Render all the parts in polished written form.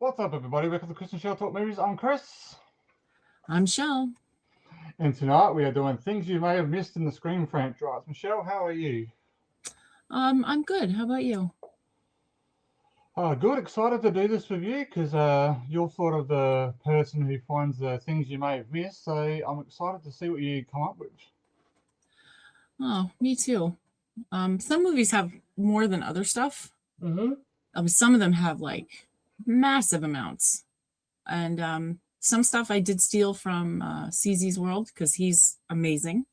What's up, everybody? Welcome to Chris and Shell Talk Movies. I'm Chris. I'm Shell. And tonight we are doing things you may have missed in the Scream franchise. Michelle, how are you? I'm good. How about you? Good. Excited to do this with you because you're sort of the person who finds the things you may have missed. So I'm excited to see what you come up with. Oh, me too. Some movies have more than other stuff. Mm-hmm. Some of them have like massive amounts, and some stuff I did steal from CZ's World because he's amazing.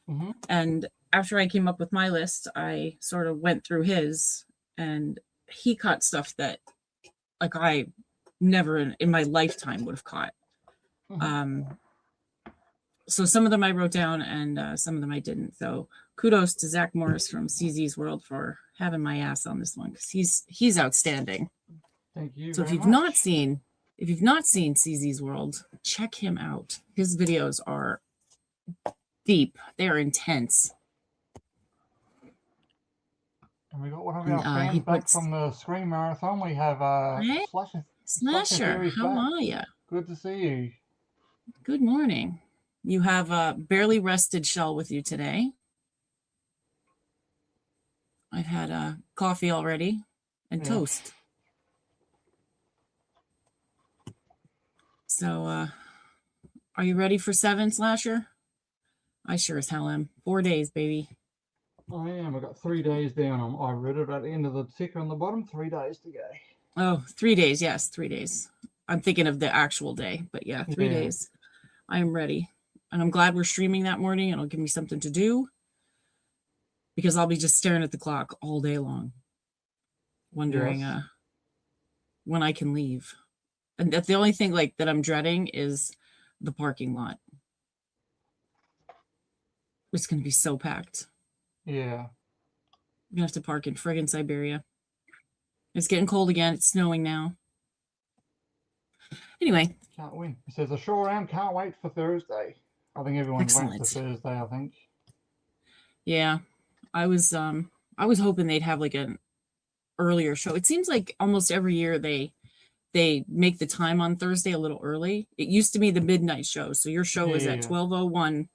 Mm-hmm. And after I came up with my list, I sort of went through his, and he caught stuff that like I never in my lifetime would have caught. Mm-hmm. So some of them I wrote down, and some of them I didn't. So kudos to Zach Morris from CZ's World for having my ass on this one because he's outstanding. Thank you. So very if you've not seen CZ's World, check him out. His videos are deep. They are intense. And we got one of our fans back from the Scream Marathon. We have hey, Slasher. How are you? Good to see you. Good morning. You have a barely rested Shell with you today. I've had a coffee already and toast. So, are you ready for 7, Slasher? I sure as hell am. 4 days, baby. I am. I got 3 days down. I read it at the end of the ticker on the bottom. 3 days to go. Oh, 3 days. Yes, 3 days. I'm thinking of the actual day, but yeah, 3 days. I am ready. And I'm glad we're streaming that morning. It'll give me something to do because I'll be just staring at the clock all day long, wondering when I can leave. And that's the only thing like that I'm dreading is the parking lot. It's going to be so packed. Yeah. You're going to have to park in friggin' Siberia. It's getting cold again. It's snowing now. Anyway. Can't win. It says, I sure am. Can't wait for Thursday. I think everyone's waiting for Thursday, I think. Yeah. I was hoping they'd have like an earlier show. It seems like almost every year they make the time on Thursday a little early. It used to be the midnight show. So your show was at 12:01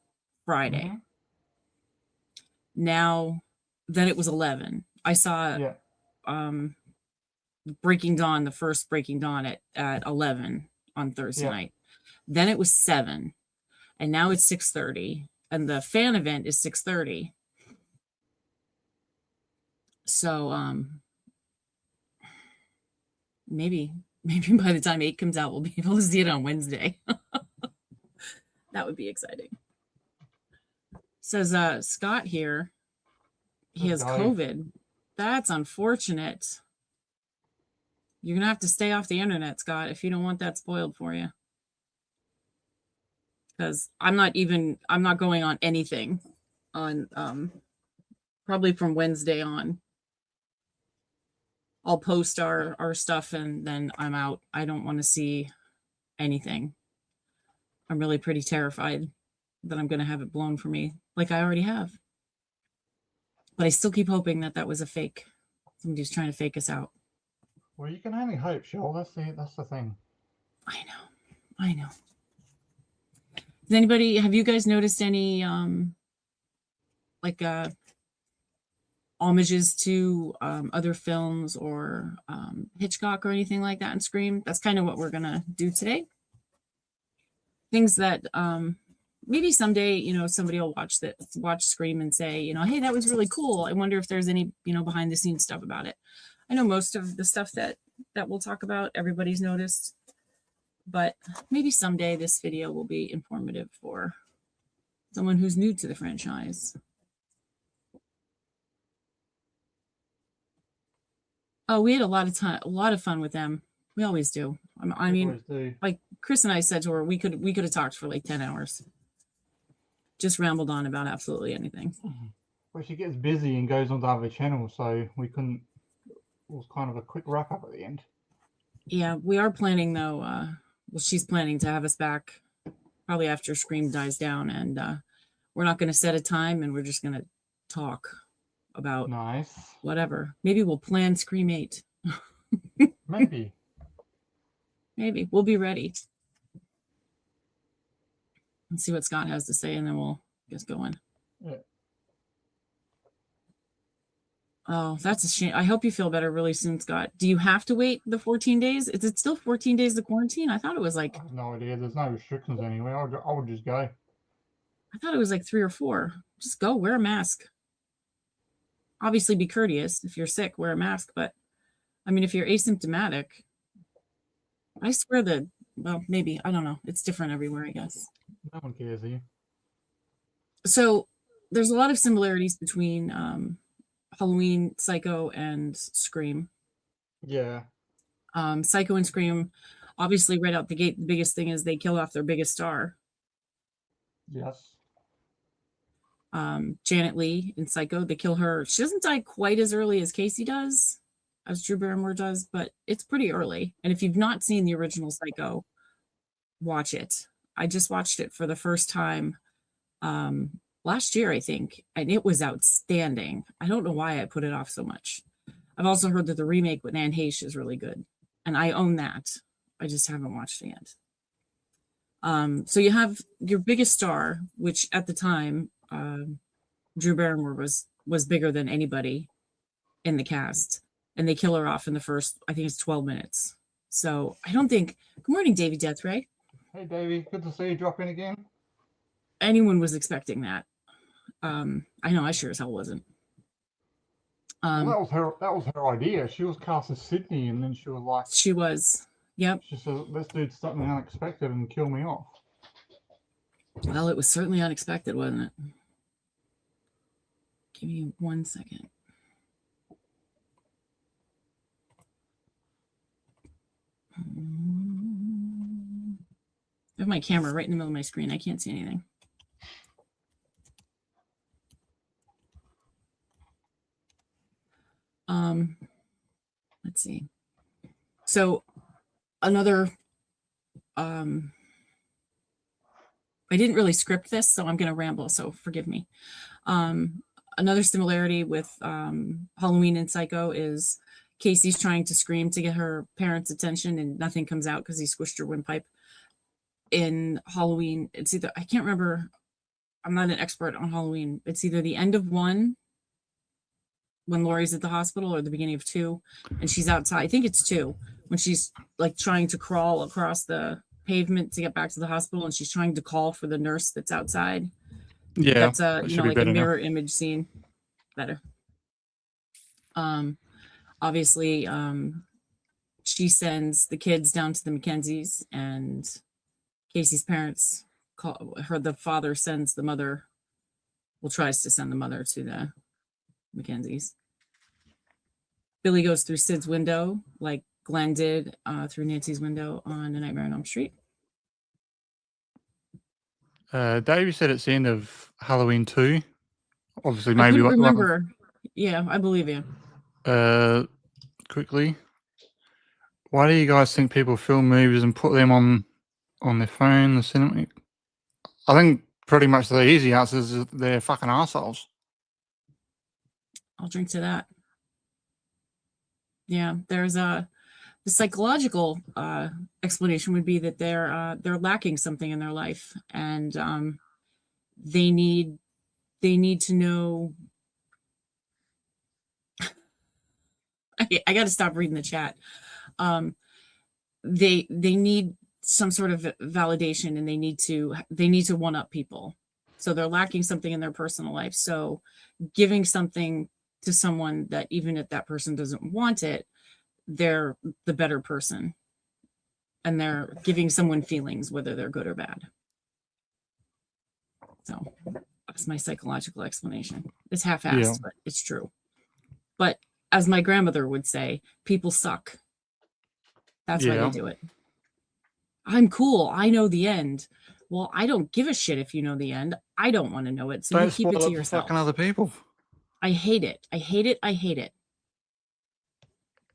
Friday. Mm-hmm. Now, then it was 11. I saw Breaking Dawn, the first Breaking Dawn at 11 on Thursday night. Then it was 7. And now it's 6:30. And the fan event is 6:30. So maybe by the time 8 comes out, we'll be able to see it on Wednesday. That would be exciting. Says Scott here, he has COVID. That's unfortunate. You're going to have to stay off the internet, Scott, if you don't want that spoiled for you. Because I'm not going on anything on probably from Wednesday on. I'll post our stuff and then I'm out. I don't want to see anything. I'm really pretty terrified that I'm going to have it blown for me like I already have. But I still keep hoping that was a fake. Somebody's trying to fake us out. Well, you can only hope, Shell. That's the thing. I know. Have you guys noticed any homages to other films or Hitchcock or anything like that in Scream? That's kind of what we're gonna do today. Things that maybe someday, somebody will watch Scream and say, hey, that was really cool. I wonder if there's any, behind the scenes stuff about it. I know most of the stuff that we'll talk about, everybody's noticed, but maybe someday this video will be informative for someone who's new to the franchise. Oh, we had a lot of fun with them. We always do. I mean, like Chris and I said to her, we could have talked for like 10 hours. Just rambled on about absolutely anything. Well, she gets busy and goes on to other channels, so we couldn't. It was kind of a quick wrap up at the end. Yeah, we are planning though. Well, she's planning to have us back probably after Scream dies down, and we're not going to set a time, and we're just going to talk about whatever. Maybe we'll plan Scream 8. Maybe. Maybe we'll be ready. Let's see what Scott has to say, and then we'll get going. Yeah. Oh, that's a shame. I hope you feel better really soon, Scott. Do you have to wait the 14 days? Is it still 14 days to quarantine? I thought it was like, I have no idea. There's no restrictions anywhere. I would just go. I thought it was like 3 or 4. Just go, wear a mask. Obviously be courteous. If you're sick, wear a mask. But I mean, if you're asymptomatic, I swear that, well, maybe, I don't know. It's different everywhere, I guess. No one cares here. So there's a lot of similarities between Halloween, Psycho, and Scream. Yeah. Psycho and Scream, obviously, right out the gate, the biggest thing is they kill off their biggest star. Yes. Janet Leigh in Psycho, they kill her. She doesn't die quite as early as Casey does, as Drew Barrymore does, but it's pretty early. And if you've not seen the original Psycho, watch it. I just watched it for the first time last year, I think, and it was outstanding. I don't know why I put it off so much. I've also heard that the remake with Anne Heche is really good, and I own that. I just haven't watched it yet. So you have your biggest star, which at the time, Drew Barrymore was bigger than anybody in the cast, and they kill her off in the first, I think it's 12 minutes. So I don't think, good morning, Davy Deathray. Hey, Davey. Good to see you drop in again. Anyone was expecting that. I know I sure as hell wasn't. Well, that was her idea. She was cast as Sydney, and then she was like, she was. Yep. She said, "Let's do something unexpected and kill me off." Well, it was certainly unexpected, wasn't it? Give me 1 second. I have my camera right in the middle of my screen. I can't see anything. Let's see. So another, I didn't really script this, so I'm going to ramble, so forgive me. Another similarity with Halloween and Psycho is Casey's trying to scream to get her parents' attention, and nothing comes out because he squished her windpipe. In Halloween, it's either, I can't remember, I'm not an expert on Halloween. It's either the end of 1, when Laurie's at the hospital, or the beginning of 2, and she's outside. I think it's 2, when she's like trying to crawl across the pavement to get back to the hospital, and she's trying to call for the nurse that's outside. Yeah, that's a like a mirror image scene. Better. Obviously, she sends the kids down to the Mackenzies, and Casey's parents call her. The father sends the mother, well, tries to send the mother to the Mackenzies. Billy goes through Sid's window, like Glenn did through Nancy's window on A Nightmare on Elm Street. Dave said it's the end of Halloween 2. Obviously, I maybe. couldn't remember. Yeah, I believe you. Quickly, why do you guys think people film movies and put them on their phone, the cinema? I think pretty much the easy answer is they're fucking assholes. I'll drink to that. Yeah, there's the psychological explanation would be that they're lacking something in their life, and they need to know. I got to stop reading the chat. They need some sort of validation, and they need to one up people. So they're lacking something in their personal life. So giving something to someone that, even if that person doesn't want it, they're the better person, and they're giving someone feelings, whether they're good or bad. So that's my psychological explanation. It's half-assed, but it's true. But as my grandmother would say, people suck. That's why they do it. I'm cool. I know the end. Well, I don't give a shit if you know the end. I don't want to know it. So you keep it to yourself. Fucking other people. I hate it. I hate it. I hate it.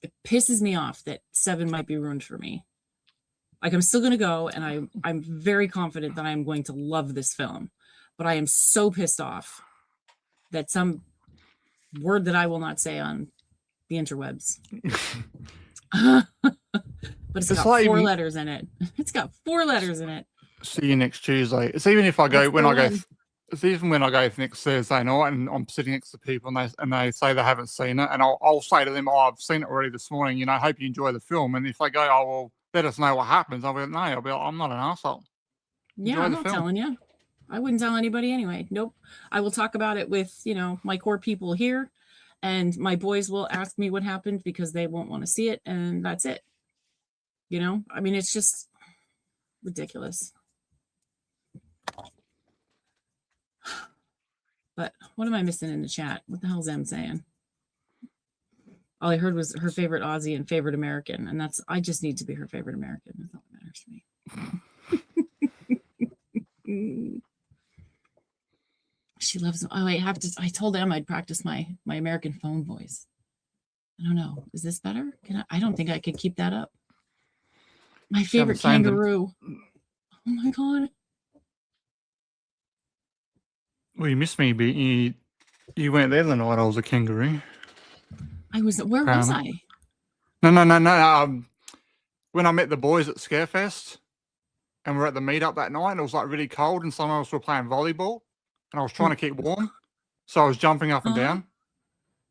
It pisses me off that 7 might be ruined for me. Like, I'm still going to go, and I'm very confident that I'm going to love this film. But I am so pissed off that some word that I will not say on the interwebs but it's It's got like 4 letters in it. It's got 4 letters in it. see you next Tuesday. It's even if I go That's when I go. Berlin. It's even when I go next Thursday night and I'm sitting next to people and they say they haven't seen it, and I'll say to them, "Oh, I've seen it already this morning. You know, hope you enjoy the film." And if they go, "Oh, well, let us know what happens," I'll be like, "No, I'll be like, I'm not an asshole. Yeah, Enjoy I'm the not film." telling you. I wouldn't tell anybody anyway. Nope. I will talk about it with, my core people here, and my boys will ask me what happened because they won't want to see it, and that's it. I mean, it's just ridiculous. But what am I missing in the chat? What the hell's Em saying? All I heard was her favorite Aussie and favorite American, and I just need to be her favorite American. That's all that matters to me. She loves. Oh, I told Em I'd practice my American phone voice. I don't know. Is this better? I don't think I could keep that up. My favorite kangaroo. Oh my god. Well, you missed me, but you weren't there the night I was a kangaroo. Where was I? No. When I met the boys at Scarefest and we're at the meetup that night, and it was like really cold, and some of us were playing volleyball, and I was trying to keep warm, so I was jumping up and down.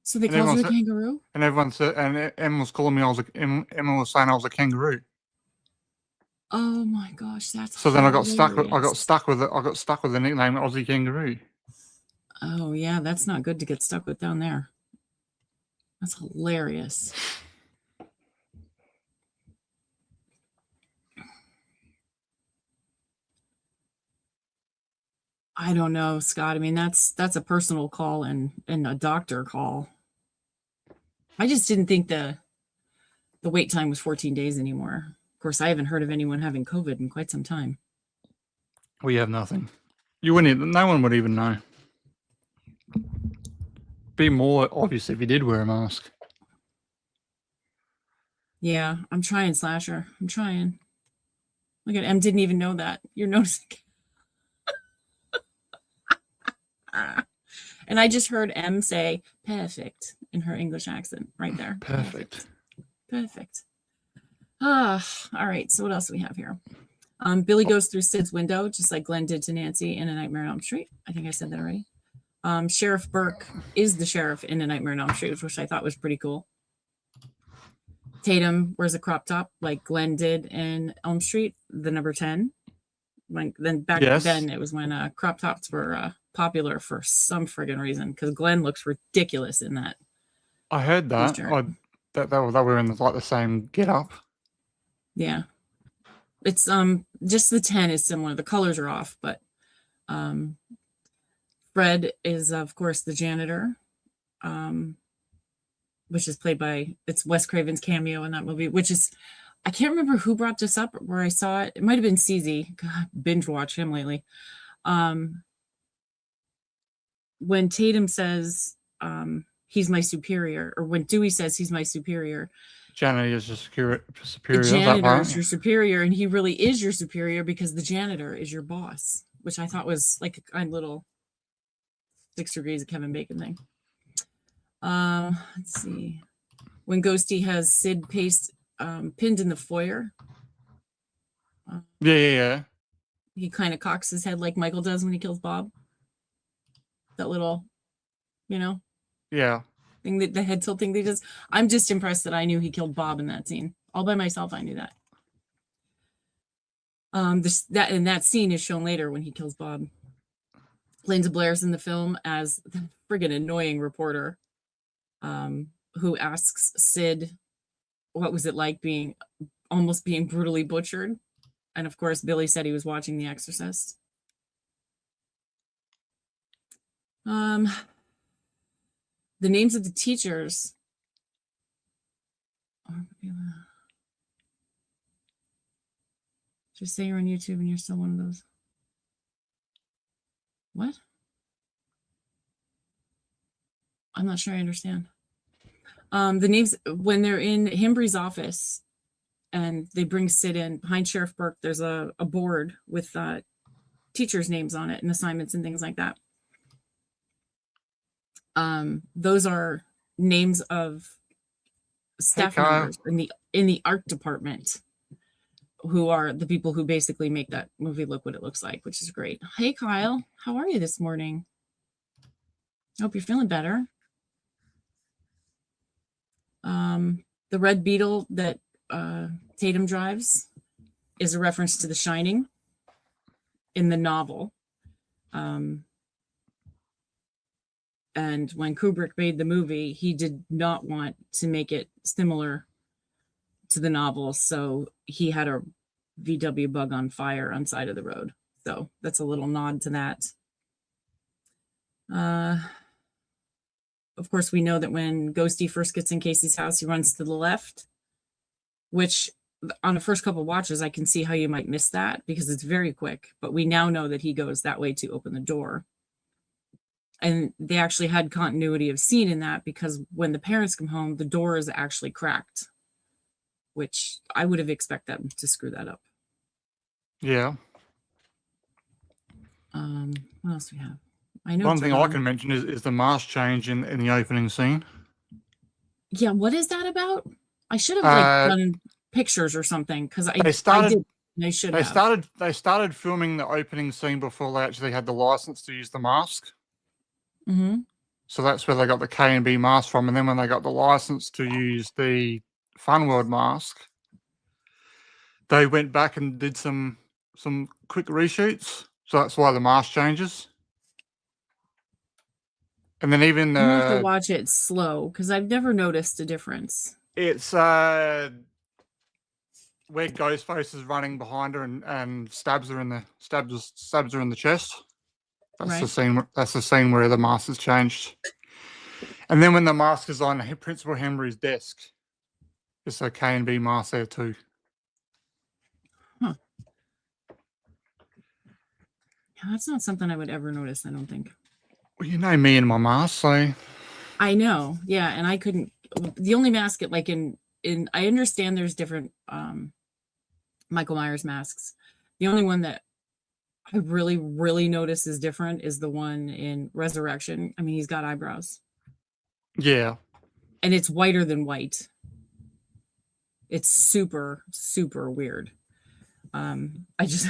So they called you a kangaroo? And everyone said, and Emma was calling me, Emma was saying I was a kangaroo. Oh my gosh, that's so. Then I got stuck. I got stuck with it. I got stuck with the nickname Aussie Kangaroo. Oh yeah, that's not good to get stuck with down there. That's hilarious. I don't know, Scott. I mean, that's a personal call and a doctor call. I just didn't think the wait time was 14 days anymore. Of course, I haven't heard of anyone having COVID in quite some time. We have nothing. You wouldn't. No one would even know. Be more obvious if you did wear a mask. Yeah, I'm trying, Slasher. I'm trying. Look at Em. Didn't even know that. You're noticing. And I just heard Em say perfect in her English accent right there. Perfect. All right. So what else do we have here? Billy goes through Sid's window, just like Glenn did to Nancy in A Nightmare on Elm Street. I think I said that already. Sheriff Burke is the sheriff in A Nightmare on Elm Street, which I thought was pretty cool. Tatum wears a crop top like Glenn did in Elm Street, the number 10. Then it was when crop tops were popular for some friggin' reason, because Glenn looks ridiculous in that. I heard that. That were in the same get up. Yeah. It's just the 10 is similar. The colors are off, but Fred is of course the janitor, which is played by, it's Wes Craven's cameo in that movie, which is, I can't remember who brought this up where I saw it. It might have been CZ. God, binge watch him lately. When Tatum says he's my superior, or when Dewey says he's my superior, janitor is your superior. The janitor is your superior, and he really is your superior because the janitor is your boss, which I thought was like a kind little 6 degrees of Kevin Bacon thing. Let's see. When Ghosty has Sid Pace pinned in the foyer. Yeah. He kind of cocks his head like Michael does when he kills Bob. That little, Yeah. thing, that the head tilt thing they does. I'm just impressed that I knew he killed Bob in that scene. All by myself, I knew that. That scene is shown later when he kills Bob. Linda Blair's in the film as the friggin' annoying reporter, who asks Sid what was it like almost being brutally butchered. And of course, Billy said he was watching The Exorcist. The names of the teachers. Just say you're on YouTube and you're still one of those. What? I'm not sure I understand. The names, when they're in Himbry's office and they bring Sid in behind Sheriff Burke, there's a board with teachers' names on it and assignments and things like that. Those are names of staff members in the art department. who are the people who basically make that movie look what it looks like, which is great. Hey, Kyle, how are you this morning? I hope you're feeling better. The red beetle that Tatum drives is a reference to The Shining in the novel. And when Kubrick made the movie, he did not want to make it similar to the novel, so he had a VW bug on fire on side of the road. So that's a little nod to that. Of course, we know that when Ghosty first gets in Casey's house, he runs to the left, which on the first couple watches, I can see how you might miss that because it's very quick. But we now know that he goes that way to open the door. And they actually had continuity of scene in that because when the parents come home, the door is actually cracked, which I would have expected them to screw that up. Yeah. What else do we have? I know one thing I can mention is the mask change in the opening scene. Yeah, what is that about? I should have done pictures or something because I did. They started filming the opening scene before they actually had the license to use the mask. Mm-hmm. So that's where they got the K&B mask from, and then when they got the license to use the Fun World mask, they went back and did some quick reshoots. So that's why the mask changes. And then even I'm gonna have to watch it slow because I've never noticed a difference. It's where Ghostface is running behind her and stabs her in the chest. That's right. the scene. That's the scene where the mask is changed. And then when the mask is on Principal Henry's desk, it's a K&B mask there too. Huh. Yeah, that's not something I would ever notice, I don't think. Well, you know me and my mask, so I know, yeah, and I couldn't. The only mask, like in I understand there's different Michael Myers masks. The only one that I really, really notice is different is the one in Resurrection. I mean, he's got eyebrows. Yeah. And it's whiter than white. It's super, super weird. I just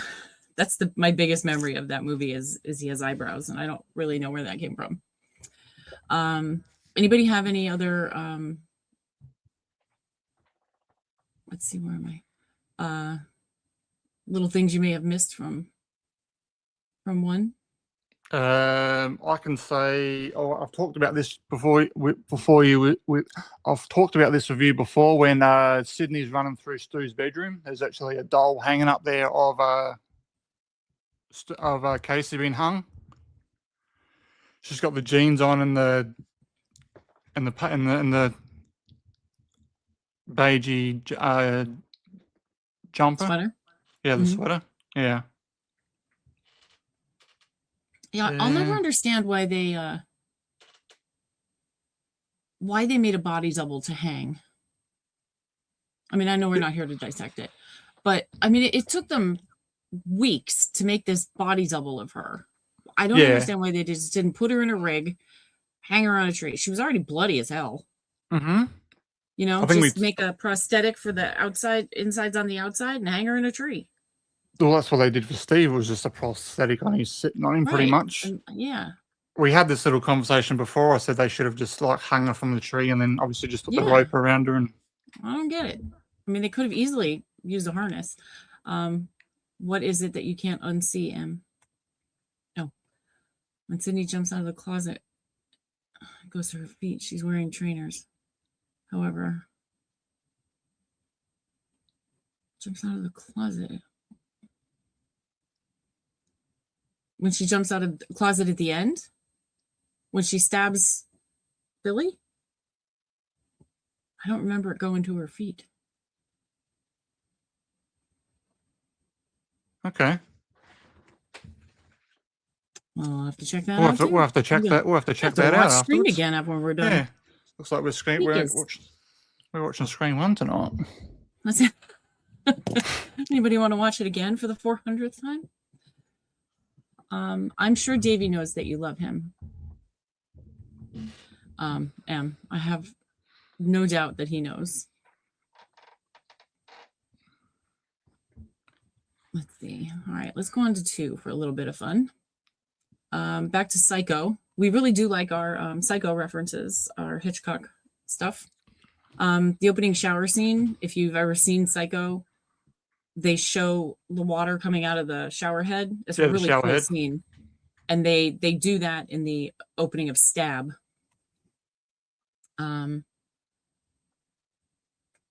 that's my biggest memory of that movie is he has eyebrows, and I don't really know where that came from. Anybody have any other let's see, where am I? Little things you may have missed from one? I can say, I've talked about this before. I've talked about this with you before. When Sydney's running through Stu's bedroom, there's actually a doll hanging up there of Casey being hung. She's got the jeans on and the beigey jumper. Sweater. Yeah, the sweater. Yeah. Yeah, I'll never understand why they made a body double to hang. I mean, I know we're not here to dissect it, but I mean, it took them weeks to make this body double of her. I don't understand why they just didn't put her in a rig, hang her on a tree. She was already bloody as hell. Mm-hmm. You know, just make a prosthetic for the insides on the outside, and hang her in a tree. Well, that's what they did for Steve. It was just a prosthetic on his sitting on him, pretty much. Yeah. We had this little conversation before. I said they should have just like hung her from the tree and then obviously just put the rope around her. And I don't get it. I mean, they could have easily used a harness. What is it that you can't unsee, Em? No. When Sydney jumps out of the closet, goes to her feet. She's wearing trainers. However, jumps out of the closet. When she jumps out of the closet at the end? When she stabs Billy? I don't remember it going to her feet. Okay. Well, I'll have to check that out. We'll have to check that. We'll have to check that out. Watch Scream again when we're done. Yeah. Looks like we're watching Scream 1 tonight. That's it. Anybody want to watch it again for the 400th time? I'm sure Davey knows that you love him. Em, I have no doubt that he knows. Let's see. All right, let's go on to 2 for a little bit of fun. Back to Psycho. We really do like our Psycho references, our Hitchcock stuff. The opening shower scene, if you've ever seen Psycho, they show the water coming out of the shower head. It's a Yeah, the really shower cool head. scene. And they do that in the opening of Stab.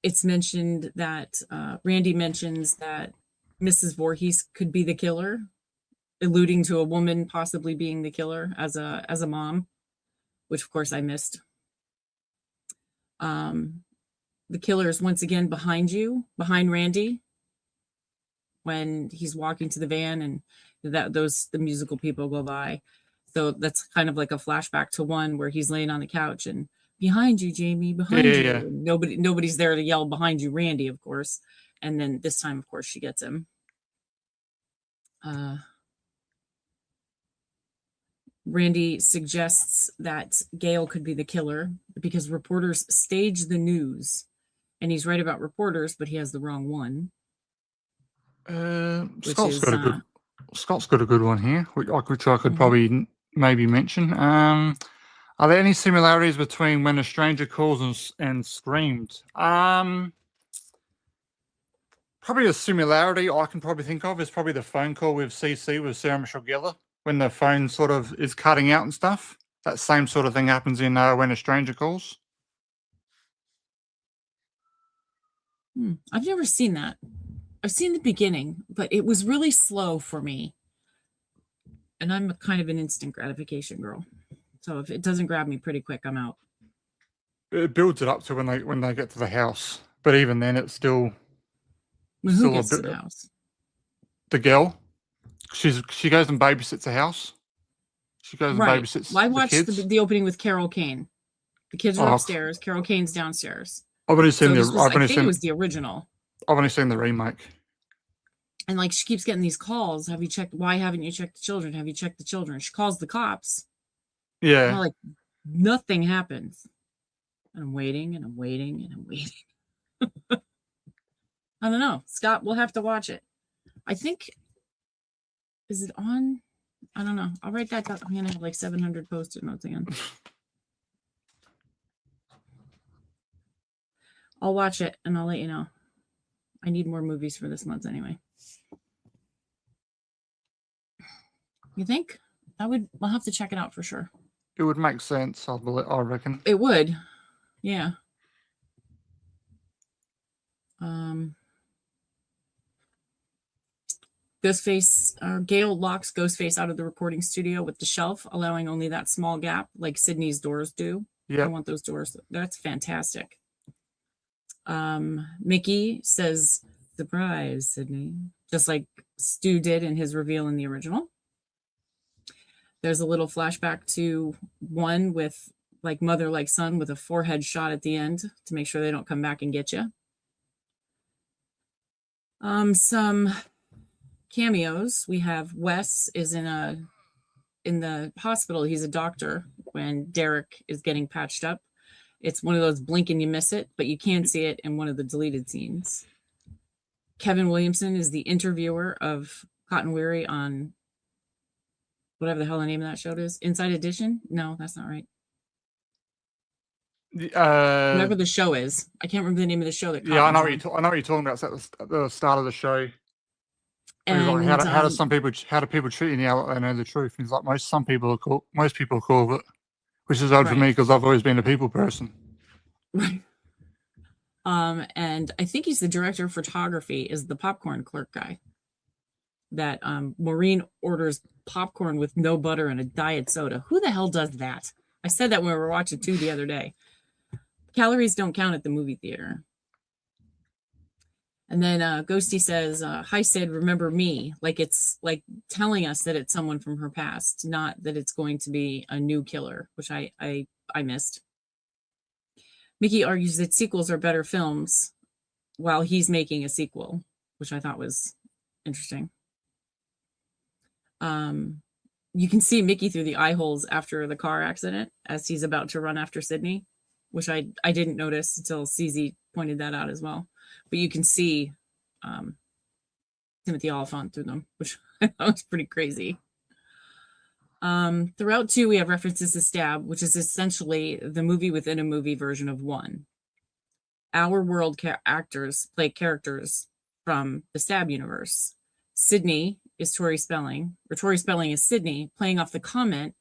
It's mentioned that Randy mentions that Mrs. Voorhees could be the killer, alluding to a woman possibly being the killer as a mom, which of course I missed. The killer is once again behind behind Randy, when he's walking to the van and the musical people go by. So that's kind of like a flashback to one where he's laying on the couch and behind you, Jamie, behind you. Yeah. And nobody's there to yell behind you, Randy, of course. And then this time, of course, she gets him. Randy suggests that Gail could be the killer because reporters stage the news. And he's right about reporters, but he has the wrong one. Scott's got a good one here, which I could probably maybe mention. Are there any similarities between When a Stranger Calls and Screamed? Probably a similarity I can probably think of is probably the phone call with CC with Sarah Michelle Gellar when the phone sort of is cutting out and stuff. That same sort of thing happens in When a Stranger Calls. I've never seen that. I've seen the beginning, but it was really slow for me. And I'm kind of an instant gratification girl. So if it doesn't grab me pretty quick, I'm out. It builds it up to when they get to the house. But even then, it's still... Well, who gets to the house? The girl. She goes and babysits the house. She goes and babysits I watched the kids. The opening with Carol Kane. The kids are upstairs. Carol Kane's downstairs. I've only seen I think it was the original. I've only seen the remake. And like she keeps getting these calls. Have you checked? Why haven't you checked the children? Have you checked the children? She calls the cops. Yeah. Like nothing happens. And I'm waiting and I'm waiting and I'm waiting. I don't know. Scott, we'll have to watch it. I think, is it on? I don't know. I'll write that down. I'm going to have like 700 post-it notes again. I'll watch it and I'll let you know. I need more movies for this month anyway. You think? I'll have to check it out for sure. It would make sense, I reckon. It would. Yeah. Gail locks Ghostface out of the recording studio with the shelf, allowing only that small gap like Sydney's doors do. Yeah. I want those doors. That's fantastic. Mickey says, surprise, Sydney, just like Stu did in his reveal in the original. There's a little flashback to one with like mother like son with a forehead shot at the end to make sure they don't come back and get you. Some cameos. We have Wes is in the hospital. He's a doctor when Derek is getting patched up. It's one of those blink and you miss it, but you can see it in one of the deleted scenes. Kevin Williamson is the interviewer of Cotton Weary on whatever the hell the name of that show is. Inside Edition? No, that's not right. Whatever the show is. I can't remember the name of the show. I know what you're talking about. It's at the start of the show. And like, how do people treat you now that they know the truth? And he's like, most people are cool with it, which is odd for me because I've always been a people person. Right. And I think he's the director of photography, is the popcorn clerk guy. That Maureen orders popcorn with no butter and a diet soda. Who the hell does that? I said that when we were watching 2 the other day. Calories don't count at the movie theater. And then Ghosty says, hi, Sid, remember me? Like it's like telling us that it's someone from her past, not that it's going to be a new killer, which I missed. Mickey argues that sequels are better films while he's making a sequel, which I thought was interesting. You can see Mickey through the eye holes after the car accident as he's about to run after Sydney, which I didn't notice until CZ pointed that out as well. But you can see Timothy Oliphant through them, which I thought was pretty crazy. Throughout 2, we have references to Stab, which is essentially the movie within a movie version of 1. Our World actors play characters from the Stab universe. Sydney is Tori Spelling, or Tori Spelling is Sydney, playing off the comment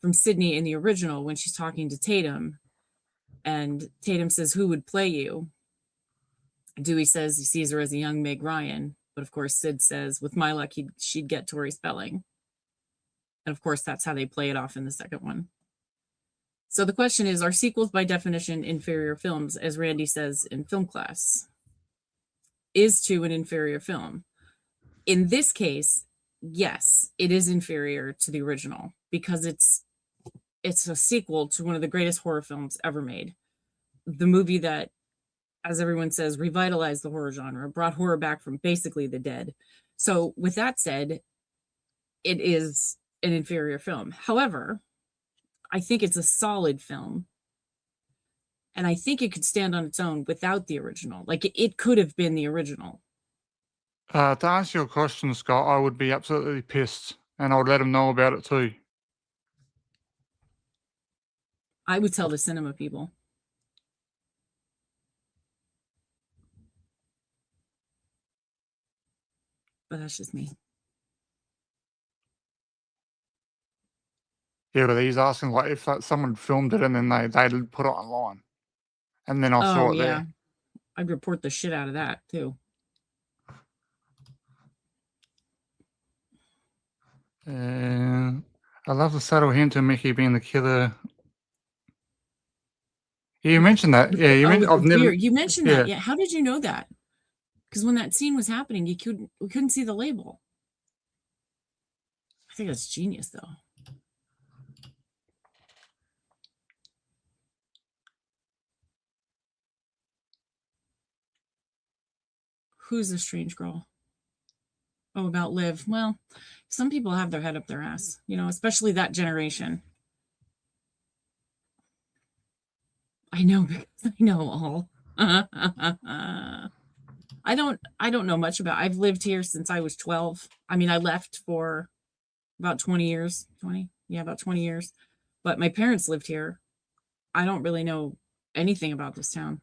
from Sydney in the original when she's talking to Tatum. And Tatum says, "Who would play you?" Dewey says he sees her as a young Meg Ryan. But of course, Sid says, with my luck, she'd get Tori Spelling. And of course, that's how they play it off in the second one. So the question is, are sequels by definition inferior films, as Randy says in film class? Is 2 an inferior film? In this case, yes, it is inferior to the original because it's a sequel to one of the greatest horror films ever made. The movie that, as everyone says, revitalized the horror genre, brought horror back from basically the dead. So with that said, it is an inferior film. However, I think it's a solid film. And I think it could stand on its own without the original. Like it could have been the original. To answer your question, Scott, I would be absolutely pissed, and I would let him know about it too. I would tell the cinema people. But that's just me. Yeah, but he's asking like if someone filmed it and then they'd put it online, and then I saw it there. I'd report the shit out of that too. I love the subtle hint to Mickey being the killer. You mentioned that. Yeah, you mentioned. I've never. You mentioned that. Yeah. How did you know that? Because when that scene was happening, we couldn't see the label. I think that's genius, though. Who's the strange girl? Oh, about Liv. Well, some people have their head up their ass, especially that generation. I know because I know all. I don't know much about. I've lived here since I was 12. I mean, I left for about 20 years. 20? Yeah, about 20 years. But my parents lived here. I don't really know anything about this town.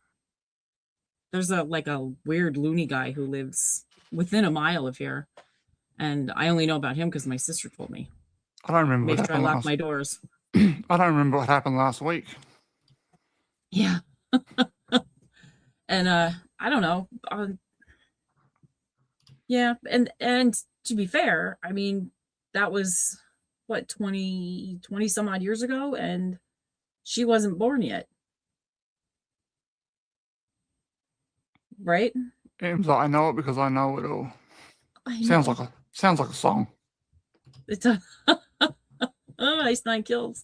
There's a weird loony guy who lives within a mile of here. And I only know about him because my sister told me. I don't remember. Make sure I lock my doors. I don't remember what happened last week. Yeah. And I don't know. Yeah, and to be fair, I mean, that was what 20 some odd years ago, and she wasn't born yet. Right? I know it because I know it all. Sounds like a song. It's a Ice Nine Kills.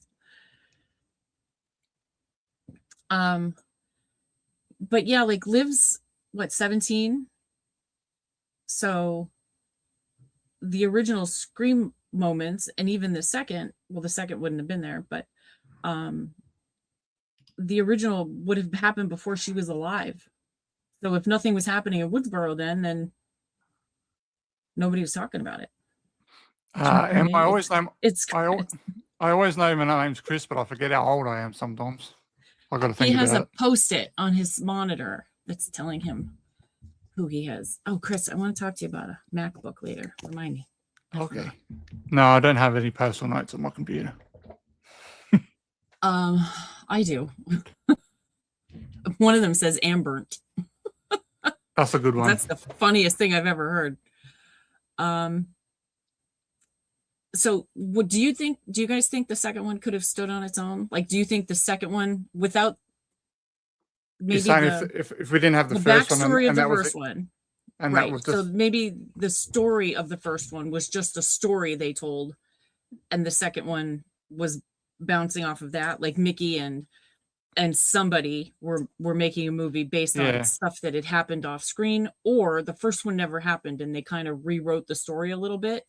But yeah, Liv's 17. So the original Scream moments, and even the second wouldn't have been there, but the original would have happened before she was alive. So if nothing was happening in Woodsboro then nobody was talking about it. And I always know I always know my name's Chris, but I forget how old I am sometimes. I got to think about it. He has a Post-it on his monitor that's telling him who he is. Oh, Chris, I want to talk to you about a MacBook later. Remind me. Okay. No, I don't have any personal notes on my computer. I do. One of them says Ambernt. That's a good one. That's the funniest thing I've ever heard. So do you guys think the second one could have stood on its own? Do you think the second one without maybe if we didn't have the first one backstory of the first one, and right? that was just... So maybe the story of the first one was just a story they told, and the second one was bouncing off of that, like Mickey and somebody were making a movie based on stuff that had happened off screen, or the first one never happened and they kind of rewrote the story a little bit.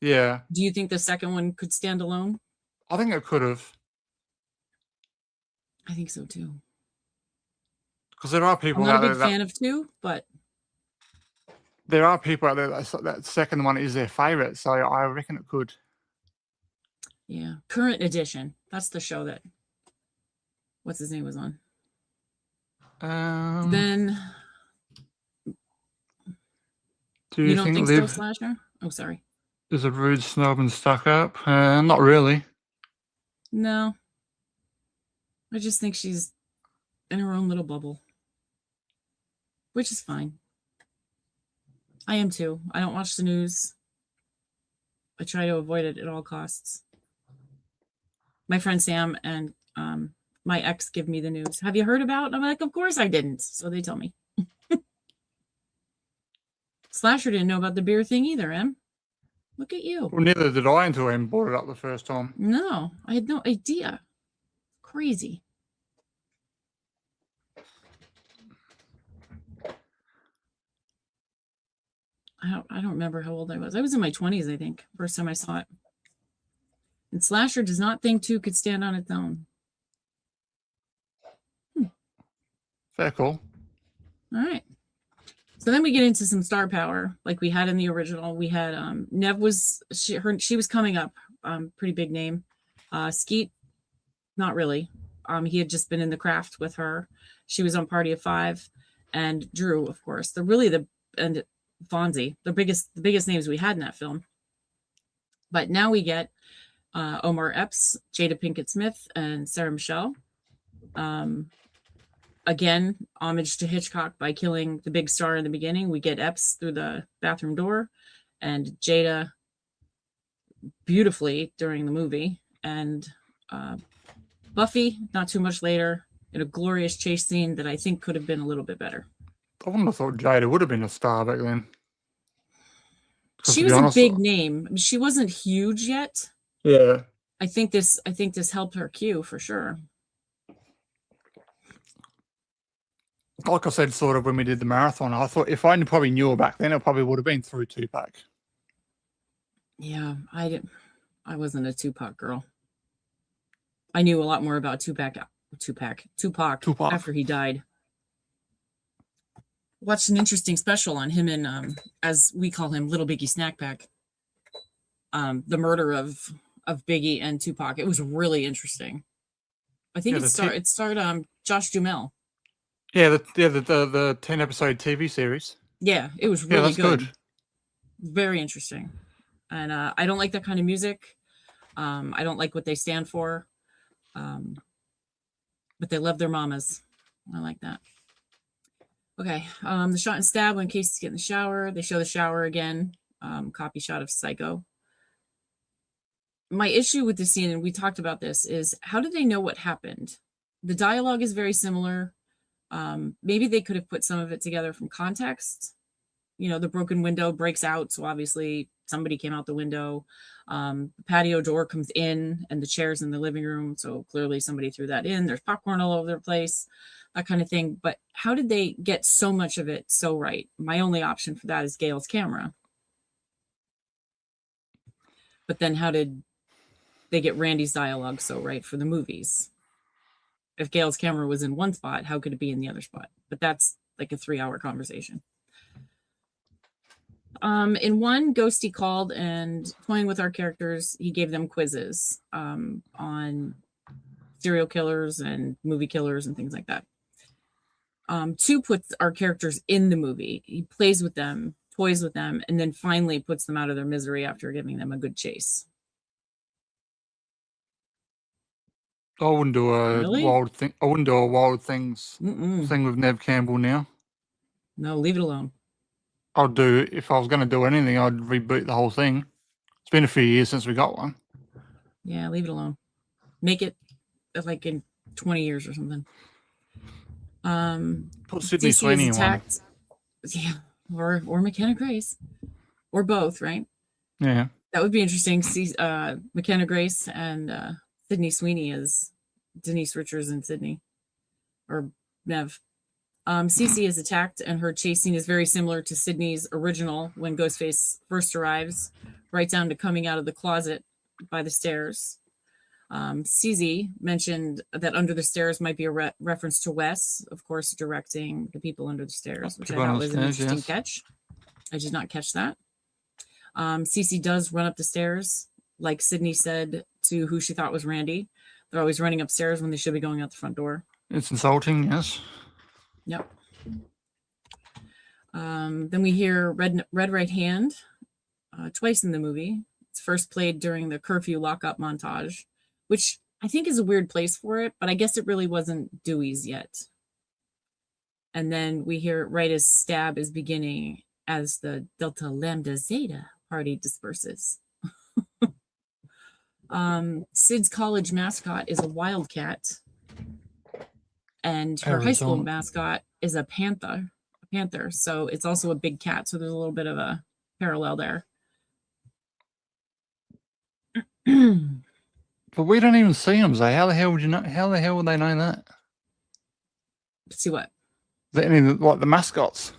Yeah. Do you think the second one could stand alone? I think it could have. I think so too. Because there are people I'm not a big fan of 2, but there are people out there that second one is their favorite, so I reckon it could. Yeah, Current Edition. That's the show that what's his name was on. Then do you don't think so, Liv Slasher? Oh, sorry. is a rude snob and stuck up? Not really. No, I just think she's in her own little bubble, which is fine. I am too. I don't watch the news. I try to avoid it at all costs. My friend Sam and my ex give me the news. Have you heard about? And I'm like, of course I didn't. So they tell me. Slasher didn't know about the beer thing either, Em. Look at you. Well, neither did I until Em brought it up the first time. No, I had no idea. Crazy. I don't remember how old I was. I was in my 20s, I think, first time I saw it. And Slasher does not think 2 could stand on its own. Fair call. All right. So then we get into some star power, like we had in the original. We had Nev was she was coming up, pretty big name. Skeet, not really. He had just been in The Craft with her. She was on Party of Five, and Drew, of course. And Fonzie, the biggest names we had in that film. But now we get Omar Epps, Jada Pinkett Smith, and Sarah Michelle. Again, homage to Hitchcock by killing the big star in the beginning. We get Epps through the bathroom door and Jada beautifully during the movie. And Buffy, not too much later, in a glorious chase scene that I think could have been a little bit better. I wouldn't have thought Jada would have been a star back then. She was a big name. She wasn't huge yet. Yeah. I think this helped her cue for sure. Like I said, sort of when we did the marathon, I thought if I probably knew her back then, it probably would have been through Tupac. Yeah, I wasn't a Tupac girl. I knew a lot more about Tupac after he died. Watched an interesting special on him and as we call him, Little Biggie Snack Pack. The murder of Biggie and Tupac. It was really interesting. I think it starred Josh Duhamel. Yeah, the 10-episode TV series. Yeah, it was really good. Very interesting. And I don't like that kind of music. I don't like what they stand for. But they love their mamas. I like that. Okay. The shot and stab when Casey's getting the shower. They show the shower again. Copy shot of Psycho. My issue with the scene, and we talked about this, is how do they know what happened? The dialogue is very similar. Maybe they could have put some of it together from context. You know, the broken window breaks out, so obviously somebody came out the window. The patio door comes in and the chair's in the living room, so clearly somebody threw that in. There's popcorn all over the place, that kind of thing. But how did they get so much of it so right? My only option for that is Gail's camera. But then how did they get Randy's dialogue so right for the movies? If Gail's camera was in one spot, how could it be in the other spot? But that's like a 3-hour conversation. In one, Ghosty called and toying with our characters, he gave them quizzes on serial killers and movie killers and things like that. 2 puts our characters in the movie. He plays with them, toys with them, and then finally puts them out of their misery after giving them a good chase. I wouldn't do a wild thing. I wouldn't do a Wild Things thing with Nev Campbell now. No, leave it alone. I'd do, if I was going to do anything, I'd reboot the whole thing. It's been a few years since we got one. Yeah, leave it alone. Make it like in 20 years or something. Put Sydney Sweeney in one. Yeah, or McKenna Grace. Or both, right? Yeah. That would be interesting. See McKenna Grace and Sydney Sweeney as Denise Richards and Sydney. Or Nev. Cece is attacked, and her chase scene is very similar to Sydney's original when Ghostface first arrives, right down to coming out of the closet by the stairs. CZ mentioned that Under the Stairs might be a reference to Wes, of course, directing The People Under the Stairs, which I thought was an interesting catch. I did not catch that. Cece does run up the stairs, like Sydney said to who she thought was Randy. They're always running upstairs when they should be going out the front door. It's insulting, yes. Yep. Then we hear Red Right Hand twice in the movie. It's first played during the curfew lockup montage, which I think is a weird place for it, but I guess it really wasn't Dewey's yet. And then we hear it right as Stab is beginning as the Delta Lambda Zeta party disperses. Sid's college mascot is a wildcat, and her high school mascot is a panther. So it's also a big cat. So there's a little bit of a parallel there. But we don't even see them, Zay. How the hell would you know? How the hell would they know that? See what? Like the mascots.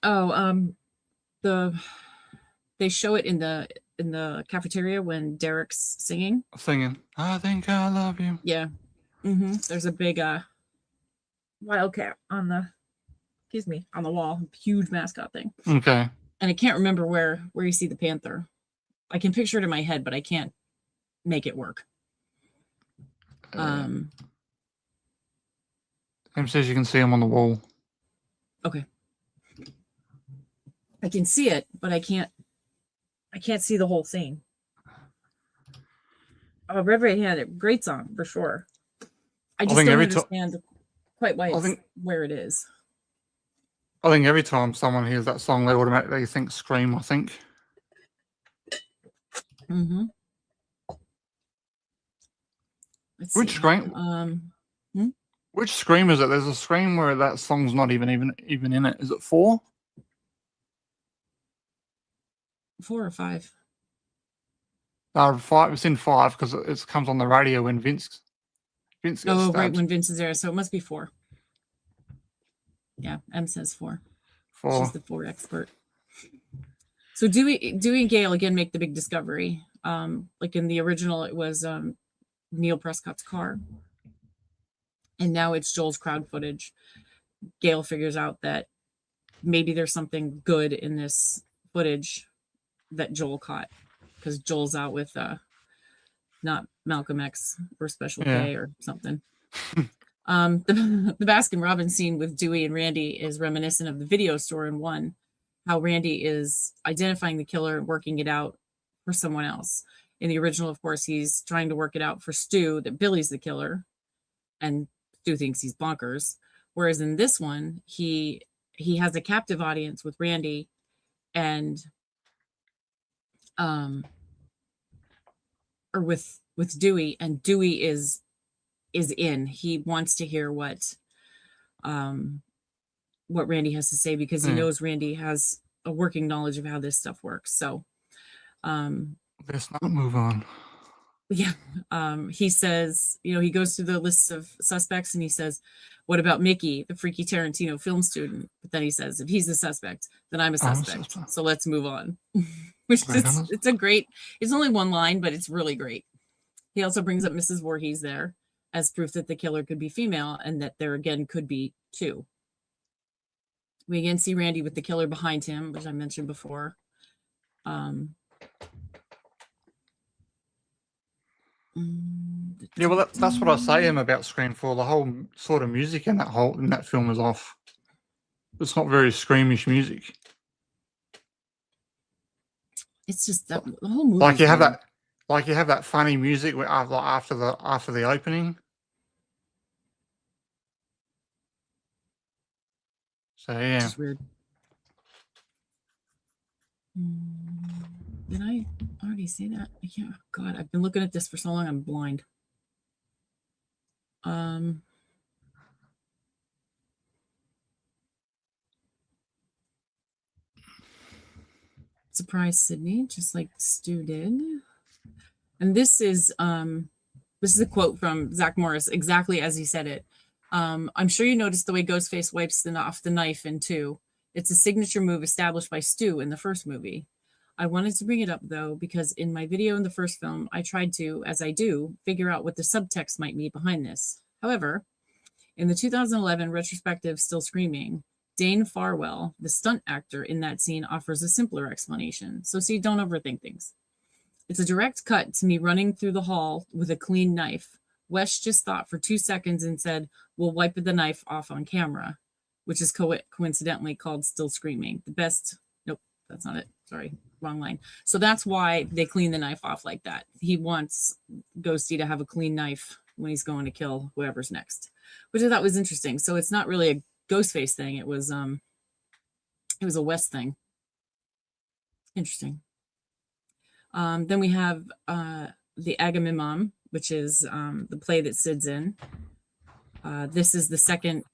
Oh, they show it in the cafeteria when Derek's singing. I think I love you. Yeah. Mm-hmm. There's a big wildcat on the wall, huge mascot thing. Okay. And I can't remember where you see the panther. I can picture it in my head, but I can't make it work. Em says you can see them on the wall. Okay. I can see it, but I can't see the whole scene. Oh, Red Right Hand, great song for sure. I just don't understand quite where it is. I think every time someone hears that song, they automatically think Scream, I think. Mm-hmm. Which Scream? Which Scream is it? There's a Scream where that song's not even in it. Is it 4? 4 or 5? 5. It's in 5 because it comes on the radio when Vince gets stabbed. Right, when Vince is there. So it must be 4. Yeah, M says 4. 4. She's the 4 expert. So Dewey and Gale again make the big discovery. Like in the original, it was Neil Prescott's car. And now it's Joel's crowd footage. Gale figures out that maybe there's something good in this footage that Joel caught. Because Joel's out with not Malcolm X or Special K or something. The Baskin Robbins scene with Dewey and Randy is reminiscent of the video store in 1. How Randy is identifying the killer and working it out for someone else. In the original, of course, he's trying to work it out for Stu that Billy's the killer, and Stu thinks he's bonkers. Whereas in this one, he has a captive audience with Randy, and or with Dewey, and Dewey is in. He wants to hear what Randy has to say because he knows Randy has a working knowledge of how this stuff works. So let's not move on. Yeah. He says, he goes through the list of suspects and he says, what about Mickey, the freaky Tarantino film student? But then he says, if he's a suspect, then I'm a suspect. So let's move on. Which is, it's only one line, but it's really great. He also brings up Mrs. Voorhees there as proof that the killer could be female and that there again could be 2. We again see Randy with the killer behind him, which I mentioned before. Yeah, well, that's what I say about Scream 4. The whole sort of music in that film is off. It's not very screamish music. It's just that the whole movie. Like you have that funny music after the opening. So yeah. It's just weird. Did I already say that? I can't. God, I've been looking at this for so long. I'm blind. Surprise Sydney, just like Stu did. And this is a quote from Zach Morris, exactly as he said it. I'm sure you noticed the way Ghostface wipes off the knife in 2. It's a signature move established by Stu in the first movie. I wanted to bring it up, though, because in my video in the first film, I tried to, as I do, figure out what the subtext might be behind this. However, in the 2011 retrospective Still Screaming, Dane Farwell, the stunt actor in that scene, offers a simpler explanation. So see, don't overthink things. It's a direct cut to me running through the hall with a clean knife. Wes just thought for 2 seconds and said, "We'll wipe the knife off on camera," which is coincidentally called Still Screaming. The best, nope, that's not it. Sorry, wrong line. So that's why they clean the knife off like that. He wants Ghosty to have a clean knife when he's going to kill whoever's next, which I thought was interesting. So it's not really a Ghostface thing. It was a Wes thing. Interesting. Then we have the Agamemnon, which is the play that Sid's in. This is the second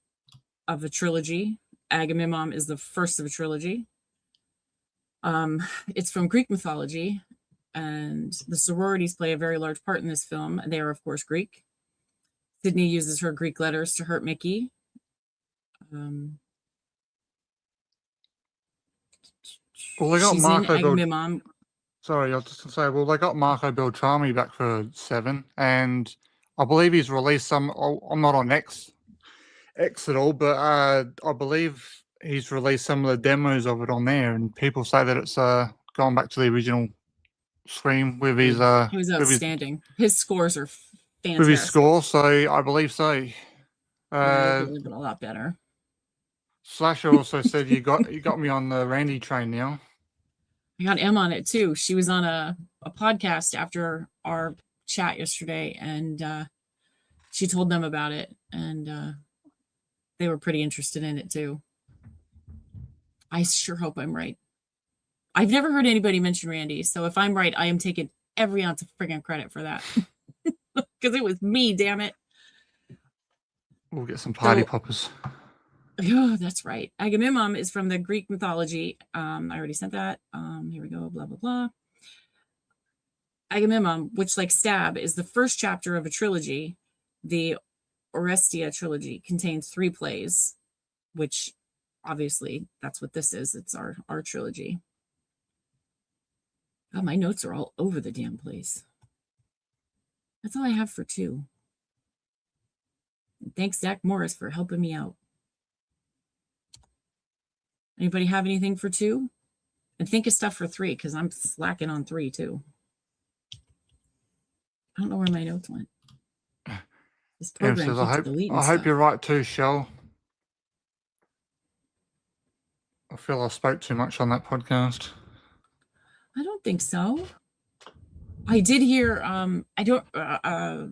of a trilogy. Agamemnon is the first of a trilogy. It's from Greek mythology, and the sororities play a very large part in this film. They are, of course, Greek. Sydney uses her Greek letters to hurt Mickey. Well, they got She's in Marco Agamemnon. Sorry, I was just going to say, well, they got Marco Beltrami back for 7, and I believe he's released some. I'm not on X at all, but I believe he's released some of the demos of it on there, and people say that it's going back to the original Scream with his. He was outstanding. His scores are fantastic. With his score, so I believe so. Yeah, it a lot better. Slasher also said you got me on the Randy train now. I got Em on it too. She was on a podcast after our chat yesterday, and she told them about it, and they were pretty interested in it too. I sure hope I'm right. I've never heard anybody mention Randy, so if I'm right, I am taking every ounce of friggin' credit for that. Because it was me, damn it. We'll get some party poppers. Oh, that's right. Agamemnon is from the Greek mythology. I already sent that. Here we go. Blah, blah, blah. Agamemnon, which, like Stab, is the first chapter of a trilogy. The Orestia trilogy contains 3 plays, which obviously that's what this is. It's our trilogy. God, my notes are all over the damn place. That's all I have for 2. And thanks, Zach Morris, for helping me out. Anybody have anything for 2? And think of stuff for 3, because I'm slacking on 3 too. I don't know where my notes went. This program says, keeps deleting I hope stuff. you're right too, Shell. I feel I spoke too much on that podcast. I don't think so. I did hear. I don't. I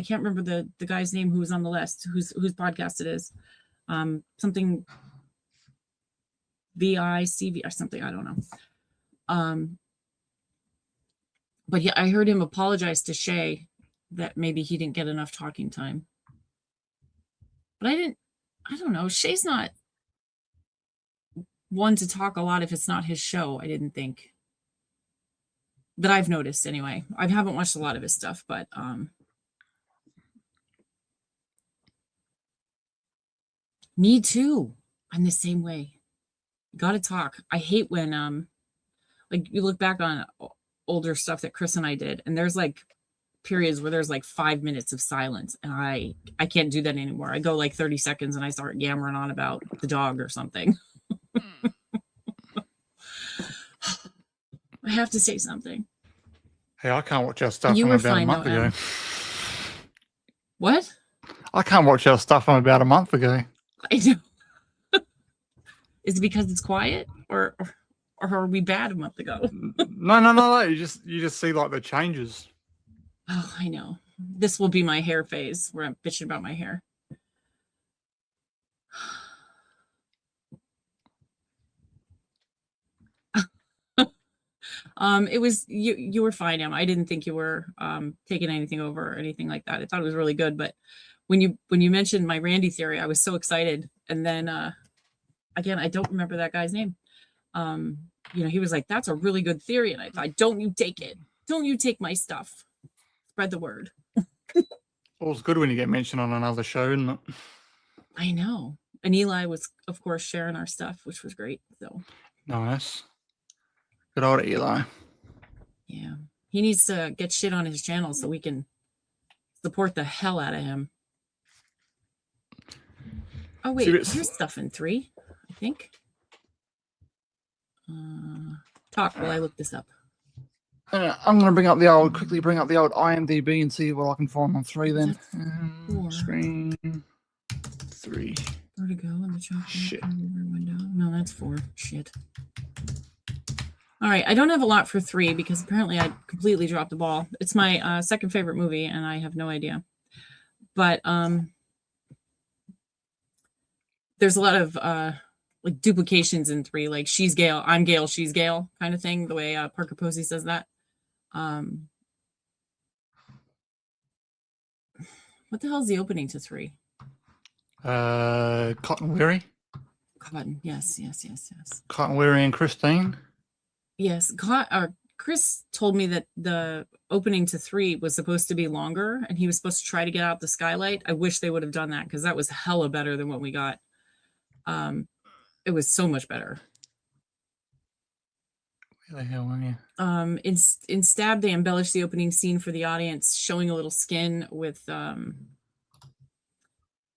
can't remember the guy's name who was on the list. Whose podcast it is. Something. VICV or something. I don't know. But yeah, I heard him apologize to Shay that maybe he didn't get enough talking time. But I don't know. Shay's not one to talk a lot if it's not his show, I didn't think. That I've noticed anyway. I haven't watched a lot of his stuff, but me too. I'm the same way. Gotta talk. I hate when like you look back on older stuff that Chris and I did, and there's like periods where there's like 5 minutes of silence, and I can't do that anymore. I go like 30 seconds and I start yammering on about the dog or something. I have to say something. Hey, I can't watch our stuff You from were about fine, a month ago. What? I can't watch our stuff from about a month ago. I know. Is it because it's quiet, or are we bad a month ago? No. You just see like the changes. Oh, I know. This will be my hair phase where I'm bitching about my hair. It was you were fine, Em. I didn't think you were taking anything over or anything like that. I thought it was really good, but when you mentioned my Randy theory, I was so excited. And then again, I don't remember that guy's name. He was like, "That's a really good theory," and I thought, "Don't you take it? Don't you take my stuff? Spread the word." Well, it's good when you get mentioned on another show, isn't it? I know. And Eli was, of course, sharing our stuff, which was great. So nice. Good old Eli. Yeah. He needs to get shit on his channel so we can support the hell out of him. Oh wait, here's stuff in 3, I think. Talk while I look this up. I'm going to quickly bring up the old IMDb and see what I can find on 3 then. Screen 3. Vertigo and the chocolate window. No, that's 4. Shit. All right, I don't have a lot for 3 because apparently I completely dropped the ball. It's my second favorite movie, and I have no idea. But there's a lot of like duplications in 3, like she's Gail, I'm Gail, she's Gail kind of thing. The way Parker Posey says that. What the hell is the opening to 3? Cotton Weary. Cotton, yes. Cotton Weary and Christine. Yes, Chris told me that the opening to 3 was supposed to be longer, and he was supposed to try to get out the skylight. I wish they would have done that because that was hella better than what we got. It was so much better. Where the hell are you? In Stab, they embellished the opening scene for the audience, showing a little skin with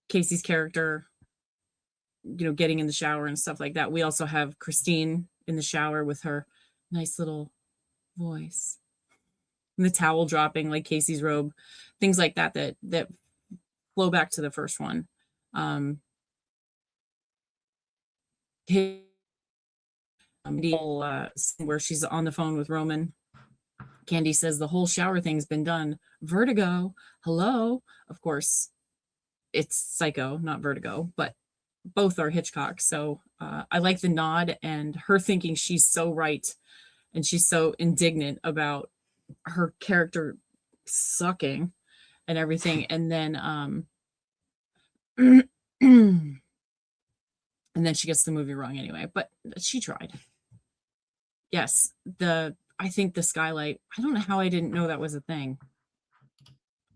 Casey's character, getting in the shower and stuff like that. We also have Christine in the shower with her nice little voice, and the towel dropping like Casey's robe, things like that flow back to the first one. Where she's on the phone with Roman, Candy says the whole shower thing's been done. Vertigo, hello. Of course, it's Psycho, not Vertigo, but both are Hitchcock. So I like the nod and her thinking she's so right, and she's so indignant about her character sucking and everything. And then and then she gets the movie wrong anyway, but she tried. Yes, I think the skylight, I don't know how I didn't know that was a thing.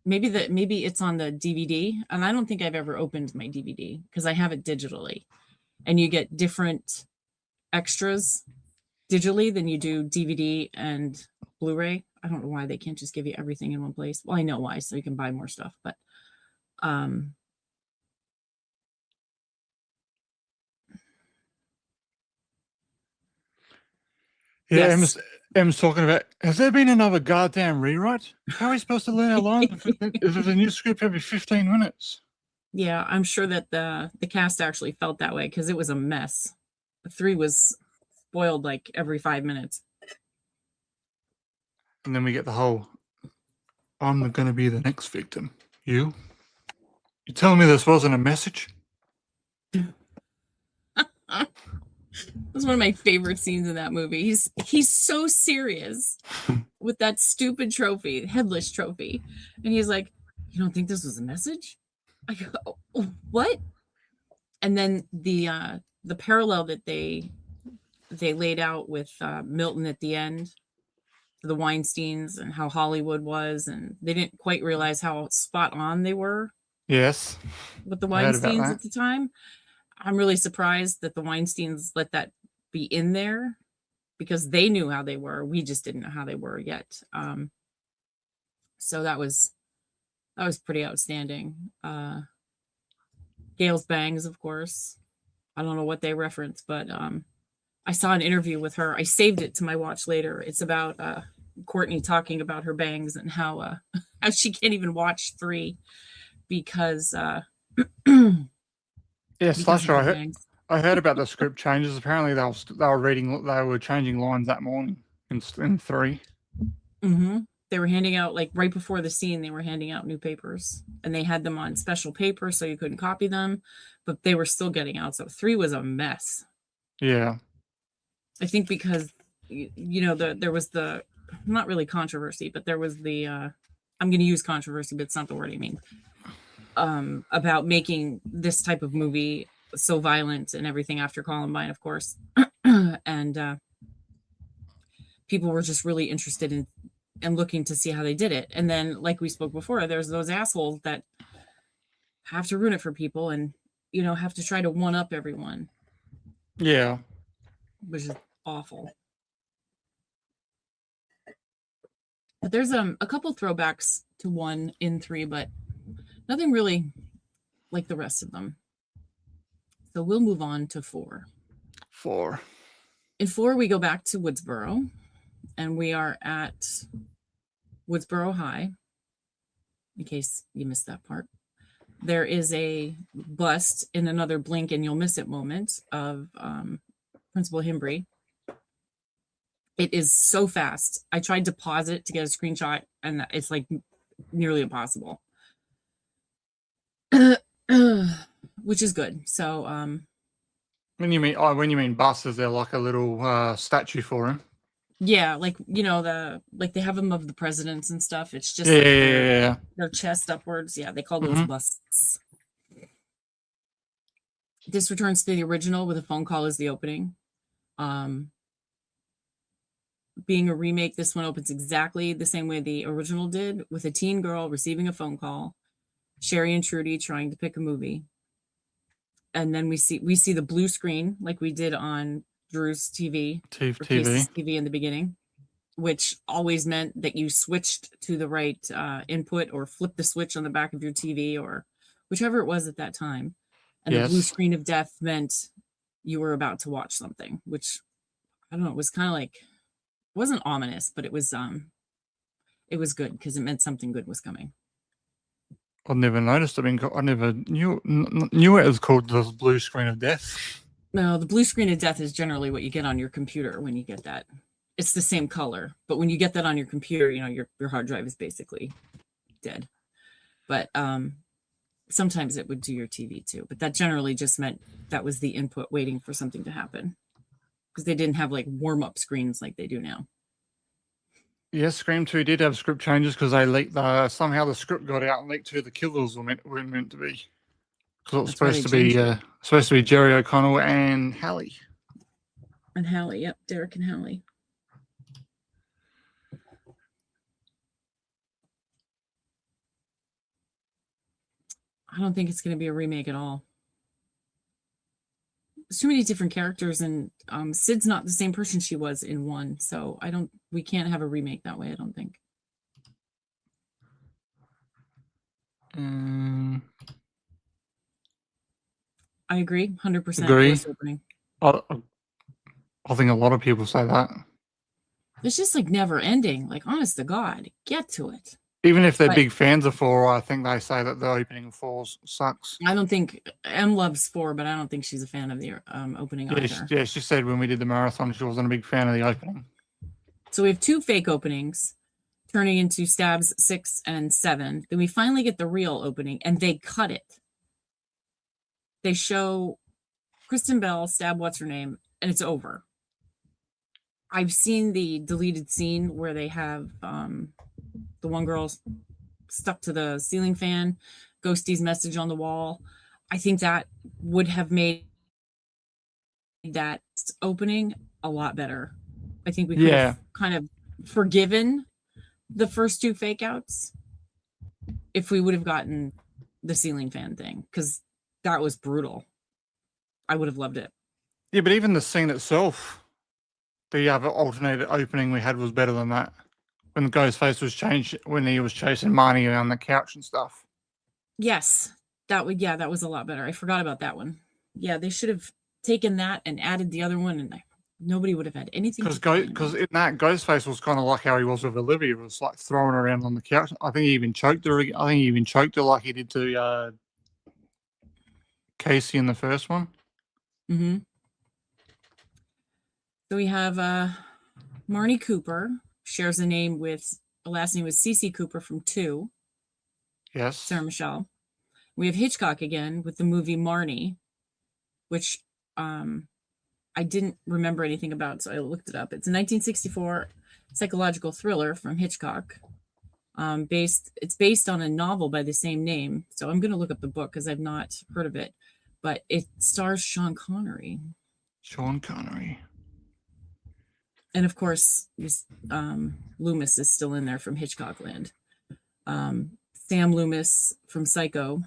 Maybe it's on the DVD, and I don't think I've ever opened my DVD because I have it digitally, and you get different extras digitally than you do DVD and Blu-ray. I don't know why they can't just give you everything in one place. Well, I know why, so you can buy more stuff, but yeah, yes. Em's talking about, has there been another goddamn rewrite? How are we supposed to learn our lines if there's a new script every 15 minutes? Yeah, I'm sure that the cast actually felt that way because it was a mess. 3 was spoiled like every 5 minutes. And then we get the whole, I'm going to be the next victim. You telling me this wasn't a message? That's one of my favorite scenes in that movie. He's so serious with that stupid trophy, headless trophy. And he's like, you don't think this was a message? I go, oh, what? And then the parallel that they laid out with Milton at the end, the Weinsteins and how Hollywood was, and they didn't quite realize how spot on they were. Yes. With the Weinsteins at the time. I'm really surprised that the Weinsteins let that be in there because they knew how they were. We just didn't know how they were yet. So that was pretty outstanding. Gail's bangs, of course. I don't know what they reference, but I saw an interview with her. I saved it to my watch later. It's about Courtney talking about her bangs and how she can't even watch 3 because yes, last year I heard about the script changes. Apparently they were changing lines that morning in 3. Mm-hmm. They were handing out, like right before the scene, they were handing out new papers, and they had them on special paper so you couldn't copy them, but they were still getting out. So 3 was a mess. Yeah. I think because, there was the, not really controversy, but there was the, I'm going to use controversy, but it's not the word I mean, about making this type of movie so violent and everything after Columbine, of course. And people were just really interested in looking to see how they did it. And then, like we spoke before, there's those assholes that have to ruin it for people and, have to try to one up everyone. Yeah. Which is awful. But there's a couple throwbacks to 1 in 3, but nothing really like the rest of them. So we'll move on to 4. 4. In 4, we go back to Woodsboro, and we are at Woodsboro High, in case you missed that part. There is a bust in another blink and you'll miss it moment of Principal Himbry. It is so fast. I tried to pause it to get a screenshot, and it's like nearly impossible. Which is good. So When you mean bust, is there like a little statue for him? yeah, like they have them of the presidents and stuff. It's just Yeah, like their chest upwards. Yeah, they call those busts. This returns to the original with a phone call as the opening. Being a remake, this one opens exactly the same way the original did, with a teen girl receiving a phone call, Sherry and Trudy trying to pick a movie. And then we see the blue screen like we did on Drew's TV in the beginning, which always meant that you switched to the right input or flipped the switch on the back of your TV or whichever it was at that time. And the blue screen of death meant you were about to watch something, which I don't know, it was kind of like, it wasn't ominous, but it was good because it meant something good was coming. I never noticed it. I never knew it was called the blue screen of death. No, the blue screen of death is generally what you get on your computer when you get that. It's the same color, but when you get that on your computer, your hard drive is basically dead. But sometimes it would do your TV too. But that generally just meant that was the input waiting for something to happen, because they didn't have like warm-up screens like they do now. Yes, Scream 2 did have script changes because they leaked somehow the script got out and leaked who the killers were meant to be. Because it was supposed to be Jerry O'Connell and Hallie. And Hallie, yep, Derek and Hallie. I don't think it's going to be a remake at all. There's too many different characters, and Sid's not the same person she was in 1, so we can't have a remake that way, I don't think. I agree, 100%. Agree. I think a lot of people say that. It's just like never ending. Like, honest to God, get to it. Even if they're big fans of 4, I think they say that the opening of 4 sucks. I don't think Em loves 4, but I don't think she's a fan of the opening either. She said when we did the marathon, she wasn't a big fan of the opening. So we have 2 fake openings turning into stabs 6 and 7. Then we finally get the real opening, and they cut it. They show Kristen Bell stab what's her name, and it's over. I've seen the deleted scene where they have the one girl stuck to the ceiling fan, Ghosty's message on the wall. I think that would have made that opening a lot better. I think we could have kind of forgiven the first 2 fake outs if we would have gotten the ceiling fan thing, because that was brutal. I would have loved it. Yeah, but even the scene itself, the other alternated opening we had was better than that. When the Ghostface was changed, when he was chasing Marnie around the couch and stuff. Yes, that was a lot better. I forgot about that one. Yeah, they should have taken that and added the other one, and nobody would have had anything. Because in that, Ghostface was kind of like how he was with Olivia. It was like throwing her around on the couch. I think he even choked her. Like he did to Casey in the first one. Mm-hmm. So we have Marnie Cooper shares a last name with Cece Cooper from 2. Yes. Sarah Michelle. We have Hitchcock again with the movie Marnie, which I didn't remember anything about, so I looked it up. It's a 1964 psychological thriller from Hitchcock. It's based on a novel by the same name. So I'm going to look up the book because I've not heard of it, but it stars Sean Connery. And of course, Loomis is still in there from Hitchcock Land. Sam Loomis from Psycho.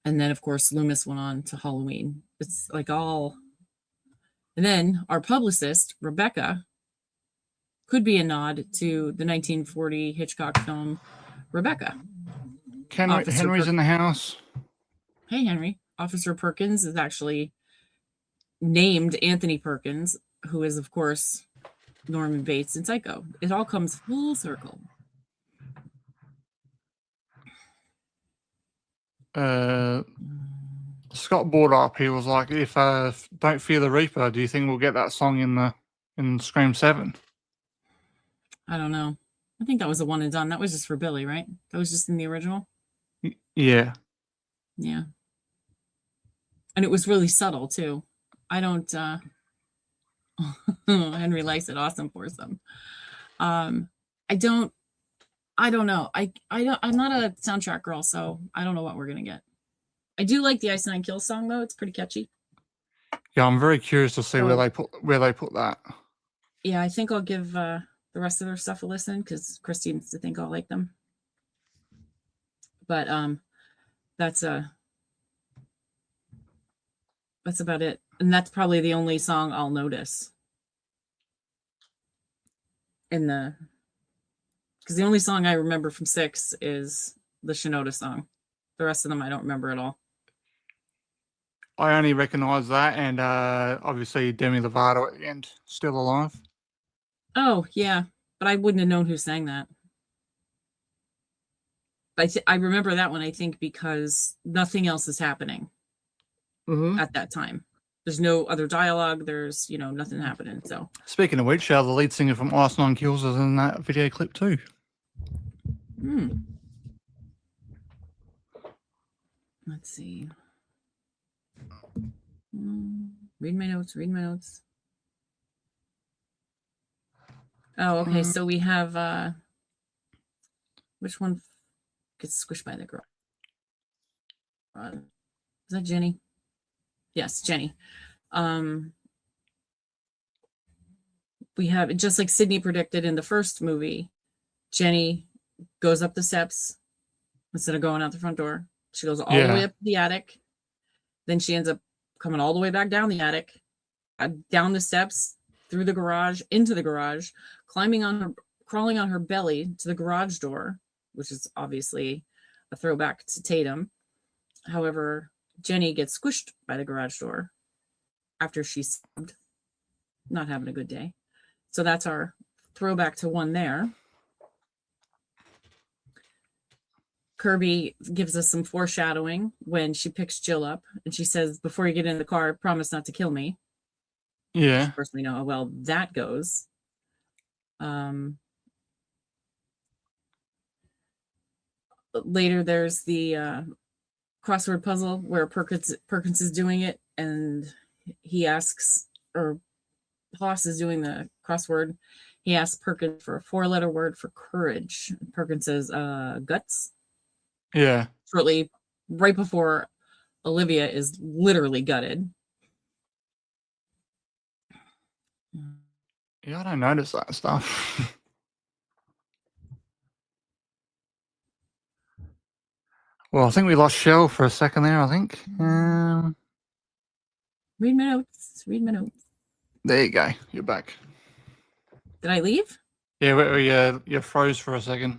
And then, of course, Loomis went on to Halloween. It's like all. And then our publicist, Rebecca, could be a nod to the 1940 Hitchcock film, Rebecca. Henry's in the house. Hey, Henry. Officer Perkins is actually named Anthony Perkins, who is, of course, Norman Bates in Psycho. It all comes full circle. Scott brought up, he was like, if Don't Fear the Reaper, do you think we'll get that song in Scream 7? I don't know. I think that was a one and done. That was just for Billy, right? That was just in the original. Yeah. Yeah. And it was really subtle too. I don't Henry likes it. Awesome foursome. I don't know. I'm not a soundtrack girl, so I don't know what we're gonna get. I do like the Ice Nine Kills song though. It's pretty catchy. Yeah, I'm very curious to see where they put that. Yeah, I think I'll give the rest of their stuff a listen because Chris seems to think I'll like them. But that's about it. And that's probably the only song I'll notice because the only song I remember from 6 is the Shinoda song. The rest of them I don't remember at all. I only recognize that, and obviously Demi Lovato at the end, Still Alive. Oh, yeah. But I wouldn't have known who sang that. But I remember that one, I think, because nothing else is happening at that time. There's no other dialogue. There's, nothing happening. So, speaking of which, the lead singer from Ice Nine Kills is in that video clip too. Let's see. Read my notes. Oh, okay. So we have which one gets squished by the girl? Is that Jenny? Yes, Jenny. We have, just like Sydney predicted in the first movie, Jenny goes up the steps instead of going out the front door. She goes all the way up to the attic. Then she ends up coming all the way back down the attic, down the steps, through the garage, into the garage, crawling on her belly to the garage door, which is obviously a throwback to Tatum. However, Jenny gets squished by the garage door after she's stabbed, not having a good day. So that's our throwback to 1 there. Kirby gives us some foreshadowing when she picks Jill up and she says, before you get in the car, promise not to kill me. Yeah. Of course, we know how well that goes. Later, there's the crossword puzzle where Perkins is doing it, and he asks, or Haas is doing the crossword. He asks Perkins for a 4-letter word for courage. Perkins says, guts. Yeah. Shortly, right before Olivia is literally gutted. Yeah, I don't notice that stuff. Well, I think we lost Shell for a second there, I think. Read my notes. There you go. You're back. Did I leave? Yeah, you froze for a second.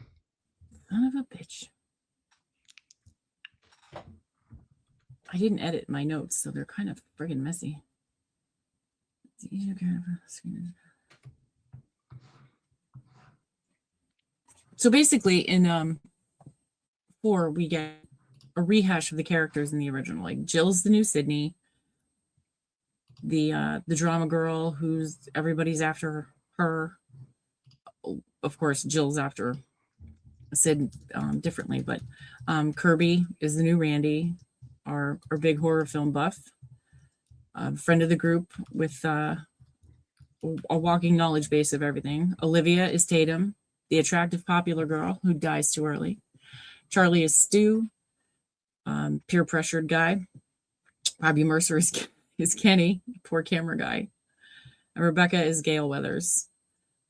Son of a bitch. I didn't edit my notes, so they're kind of friggin' messy. So basically, in 4, we get a rehash of the characters in the original. Like Jill's the new Sydney, the drama girl who's everybody's after her. Of course, Jill's after Sid differently, but Kirby is the new Randy, our big horror film buff, friend of the group with a walking knowledge base of everything. Olivia is Tatum, the attractive popular girl who dies too early. Charlie is Stu, peer pressured guy. Bobby Mercer is Kenny, poor camera guy. And Rebecca is Gail Weathers,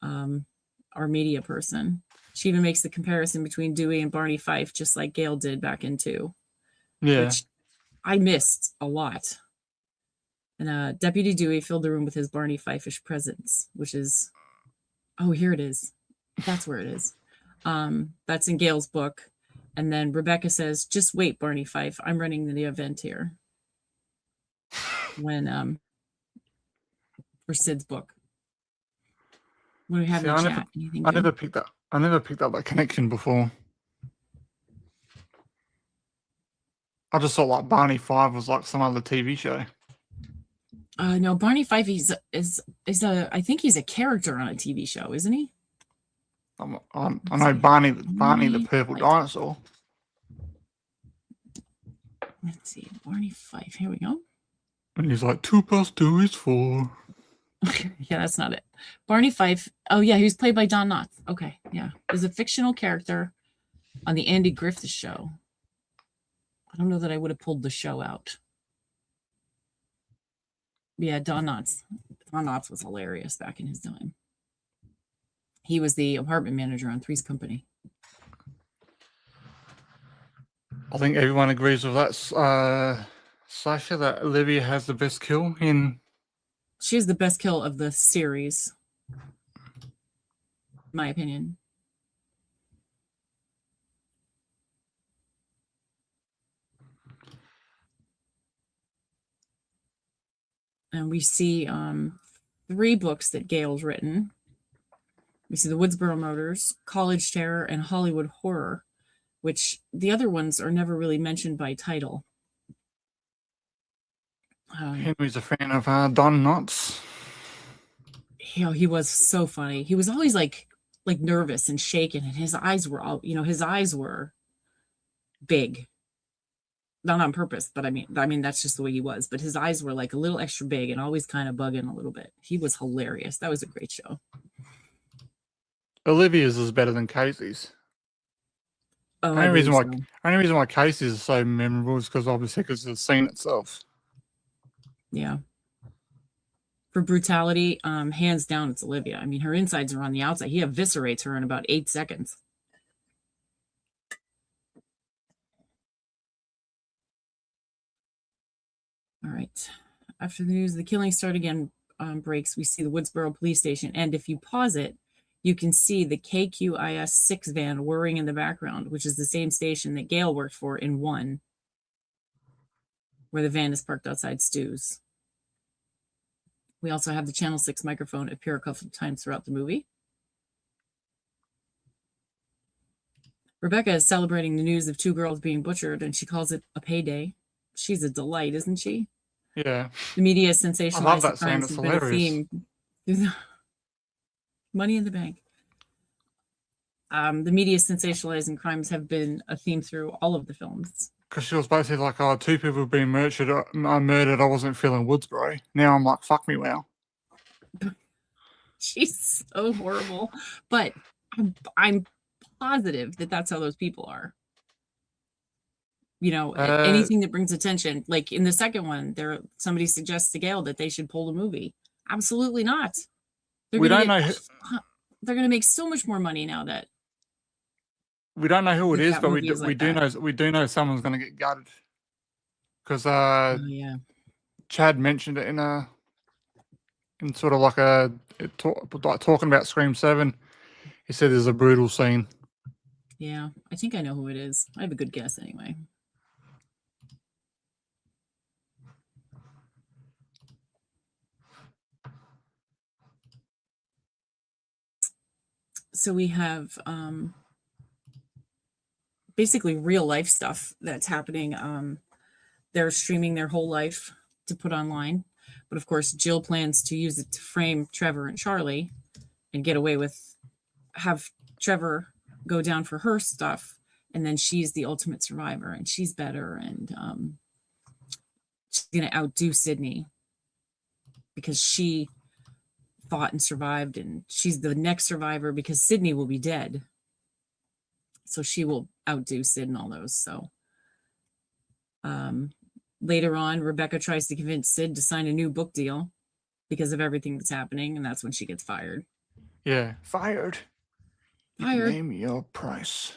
our media person. She even makes the comparison between Dewey and Barney Fife, just like Gail did back in 2. Yeah. Which I missed a lot. And Deputy Dewey filled the room with his Barney Fife-ish presence, which is, oh, here it is. That's where it is. That's in Gail's book. And then Rebecca says, just wait, Barney Fife. I'm running the event here. when for Sid's book. What do we have See, in the I chat? never, Anything I good? never picked up. I never picked up that connection before. I just thought like Barney Five was like some other TV show. No, Barney Fife is a I think he's a character on a TV show, isn't he? I Let's know see. Barney the Barney purple Fife. dinosaur. Let's see, Barney Fife. Here we go. And he's like 2 + 2 is 4. Yeah, that's not it. Barney Fife. Oh yeah, he was played by Don Knotts. Okay, yeah, is a fictional character on the Andy Griffith Show. I don't know that I would have pulled the show out. Yeah, Don Knotts. Don Knotts was hilarious back in his time. He was the apartment manager on Three's Company. I think everyone agrees with that. Sasha, that Olivia has the best kill in. She has the best kill of the series, in my opinion. And we see 3 books that Gail's written. We see The Woodsboro Murders, College Terror, and Hollywood Horror, which the other ones are never really mentioned by title. Henry's a fan of Don Knotts. He was so funny. He was always like nervous and shaken, and his eyes were all, his eyes were big. Not on purpose, but I mean that's just the way he was. But his eyes were like a little extra big and always kind of bugging a little bit. He was hilarious. That was a great show. Olivia's is better than Casey's. Oh, only reason why Casey's is so memorable is because of the scene itself. Yeah. For brutality, hands down, it's Olivia. I mean, her insides are on the outside. He eviscerates her in about 8 seconds. All right. After the news of the killing start again breaks, we see the Woodsboro police station. And if you pause it, you can see the KQIS 6 van whirring in the background, which is the same station that Gail worked for in 1, where the van is parked outside Stu's. We also have the Channel 6 microphone appear a couple of times throughout the movie. Rebecca is celebrating the news of 2 girls being butchered, and she calls it a payday. She's a delight, isn't she? Yeah. The media sensationalized I love that crimes scene. It's has been a hilarious. theme. Money in the bank. The media sensationalizing crimes have been a theme through all of the films. Because she was basically like, 2 people have been murdered. I wasn't feeling Woodsboro. Now I'm like, fuck me, wow. She's so horrible. But I'm positive that that's how those people are. Anything that brings attention. Like in the second one, somebody suggests to Gail that they should pull the movie. Absolutely not. We don't know. They're going to make so much more money now that we don't know who it is, but we do know someone's going to get gutted. Because Chad mentioned it in sort of like talking about Scream 7. He said there's a brutal scene. Yeah, I think I know who it is. I have a good guess anyway. So we have basically real life stuff that's happening. They're streaming their whole life to put online. But of course, Jill plans to use it to frame Trevor and Charlie and get away with, have Trevor go down for her stuff. And then she's the ultimate survivor and she's better. And she's going to outdo Sydney because she fought and survived. And she's the next survivor because Sydney will be dead. So she will outdo Sid and all those. So later on, Rebecca tries to convince Sid to sign a new book deal because of everything that's happening. And that's when she gets fired. Yeah, fired. Fired. Name your price.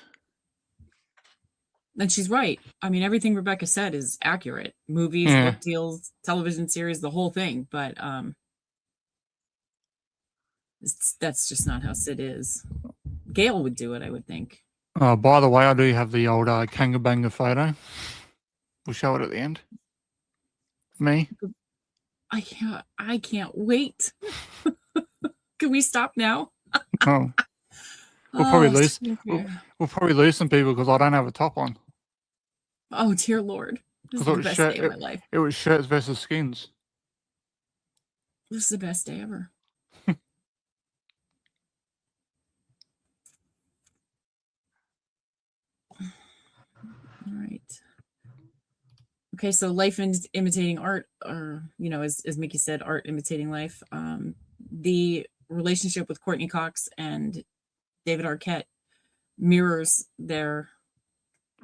And she's right. I mean, everything Rebecca said is accurate. Movies, book deals, television series, the whole thing. But that's just not how Sid is. Gail would do it, I would think. Oh, by the way, I do have the old Kangabanga photo. We'll show it at the end. Me. I can't wait. Can we stop now? Oh, we'll probably Oh, lose. thank We'll, you. we'll probably lose some people because I don't have a top on. Oh, dear Lord. This is Because the best day of my life. it was shirts versus skins. This is the best day ever. All right. Okay, so life imitating art, or as Mickey said, art imitating life. The relationship with Courtney Cox and David Arquette mirrors their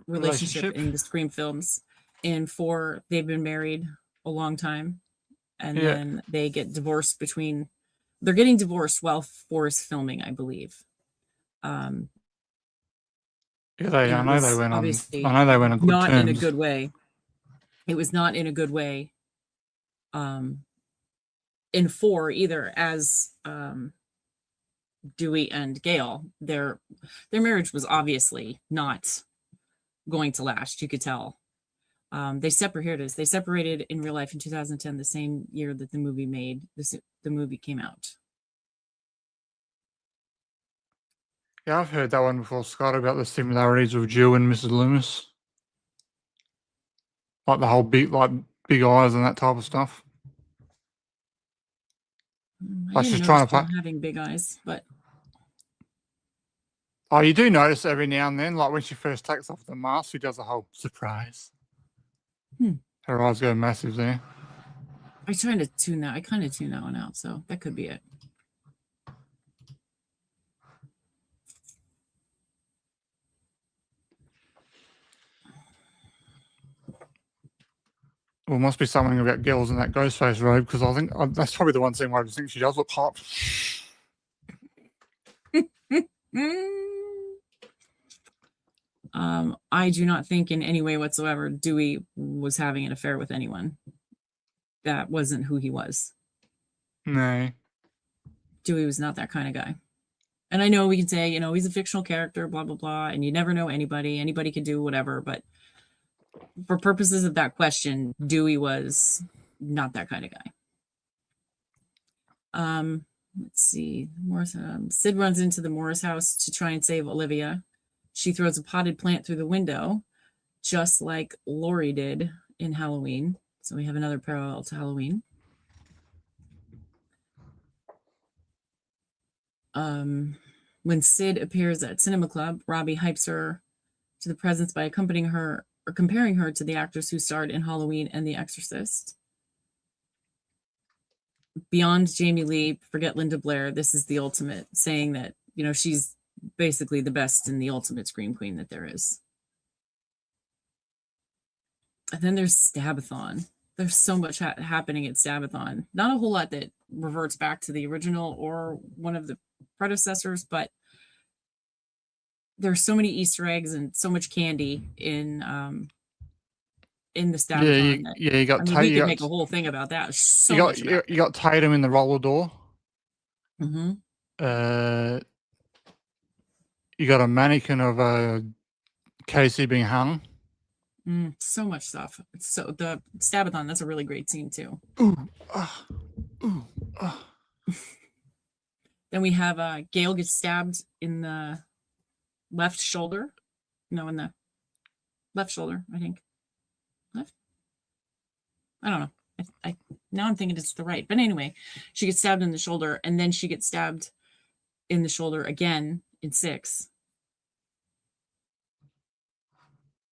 relationship in the Scream films. In 4, they've been married a long time, and then they get divorced they're getting divorced while 4 is filming, I believe. I know they went on. Obviously I know they went on good not terms. in a good way. It was not in a good way. In 4 either, as Dewey and Gail, their marriage was obviously not going to last. You could tell. They separated in real life in 2010, the same year that the movie came out. Yeah, I've heard that one before, Scott, about the similarities of Jill and Mrs. Loomis. Like the whole big eyes and that type of stuff. I didn't notice Jill having big eyes, but oh, you do notice every now and then, like when she first takes off the mask, she does a whole surprise. Her eyes go massive there. I kind of tune that one out, so that could be it. Well, it must be something about girls in that Ghostface robe, because I think that's probably the one scene where I just think she does look hot. I do not think in any way whatsoever Dewey was having an affair with anyone. That wasn't who he was. No. Dewey was not that kind of guy. And I know we can say, he's a fictional character, blah, blah, blah, and you never know anybody. Anybody can do whatever. But for purposes of that question, Dewey was not that kind of guy. Let's see. Sid runs into the Morris house to try and save Olivia. She throws a potted plant through the window, just like Laurie did in Halloween. So we have another parallel to Halloween. When Sid appears at Cinema Club, Robbie hypes her to the presence by accompanying her or comparing her to the actress who starred in Halloween and The Exorcist. Beyond Jamie Lee, forget Linda Blair, this is the ultimate, saying that, she's basically the best and the ultimate Scream Queen that there is. And then there's Stabathon. There's so much happening at Stabathon. Not a whole lot that reverts back to the original or one of the predecessors, but there's so many Easter eggs and so much candy in the Stabathon. You got we could make a whole thing about that. You got Tatum in the roller door. Mm-hmm. You got a mannequin of Casey being hung. So much stuff. So the Stabathon, that's a really great scene too. Then we have Gail gets stabbed in the left shoulder. No, in the left shoulder, I think. Left? I don't know. I now I'm thinking it's the right. But anyway, she gets stabbed in the shoulder, and then she gets stabbed in the shoulder again in 6.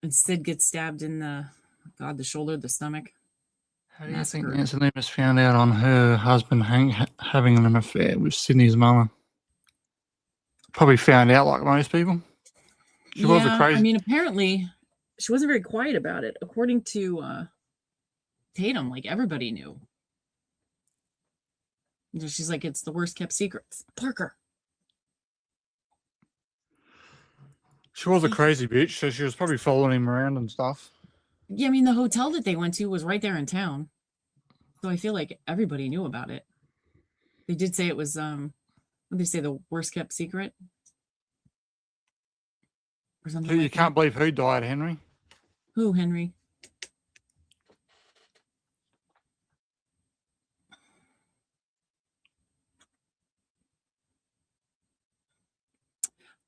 And Sid gets stabbed in the shoulder, the stomach. How do you think Nancy Loomis found out on her husband having an affair with Sydney's mama? Probably found out like most people. She was a crazy. I mean, apparently she wasn't very quiet about it. According to Tatum, like everybody knew. She's like, it's the worst kept secret. Parker. She was a crazy bitch, so she was probably following him around and stuff. Yeah, I mean, the hotel that they went to was right there in town. So I feel like everybody knew about it. They did say it was, what did they say, the worst kept secret? Or something you can't believe who died, Henry? Who, Henry?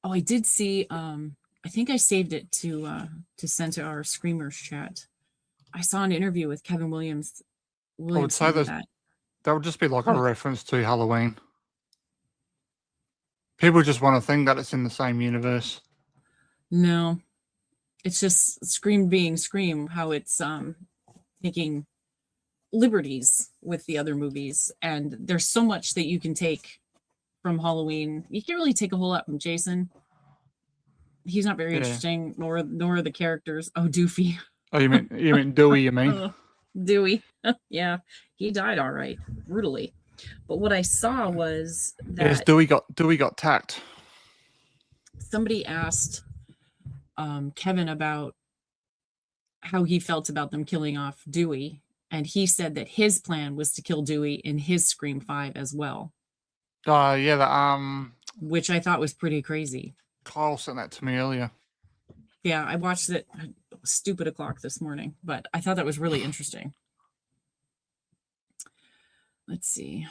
Oh, I did see. I think I saved it to send to our Screamers chat. I saw an interview with Kevin I would say Williamson that. that would just be like a Oh, reference to Halloween. People just want to think that it's in the same universe. no, it's just Scream being Scream, how it's taking liberties with the other movies, and there's so much that you can take from Halloween. You can't really take a whole lot from Jason. He's not very Yeah. interesting, nor the characters. Oh, Doofy. Oh, you mean Dewey? You mean? Oh, Dewey. Yeah, he died all right, brutally. But what I saw was Yes, that Dewey got tacked. somebody asked Kevin about how he felt about them killing off Dewey, and he said that his plan was to kill Dewey in his Scream 5 as well, Yeah, which I thought was pretty crazy. Kyle sent that to me earlier. Yeah, I watched it stupid o'clock this morning, but I thought that was really interesting. Let's see.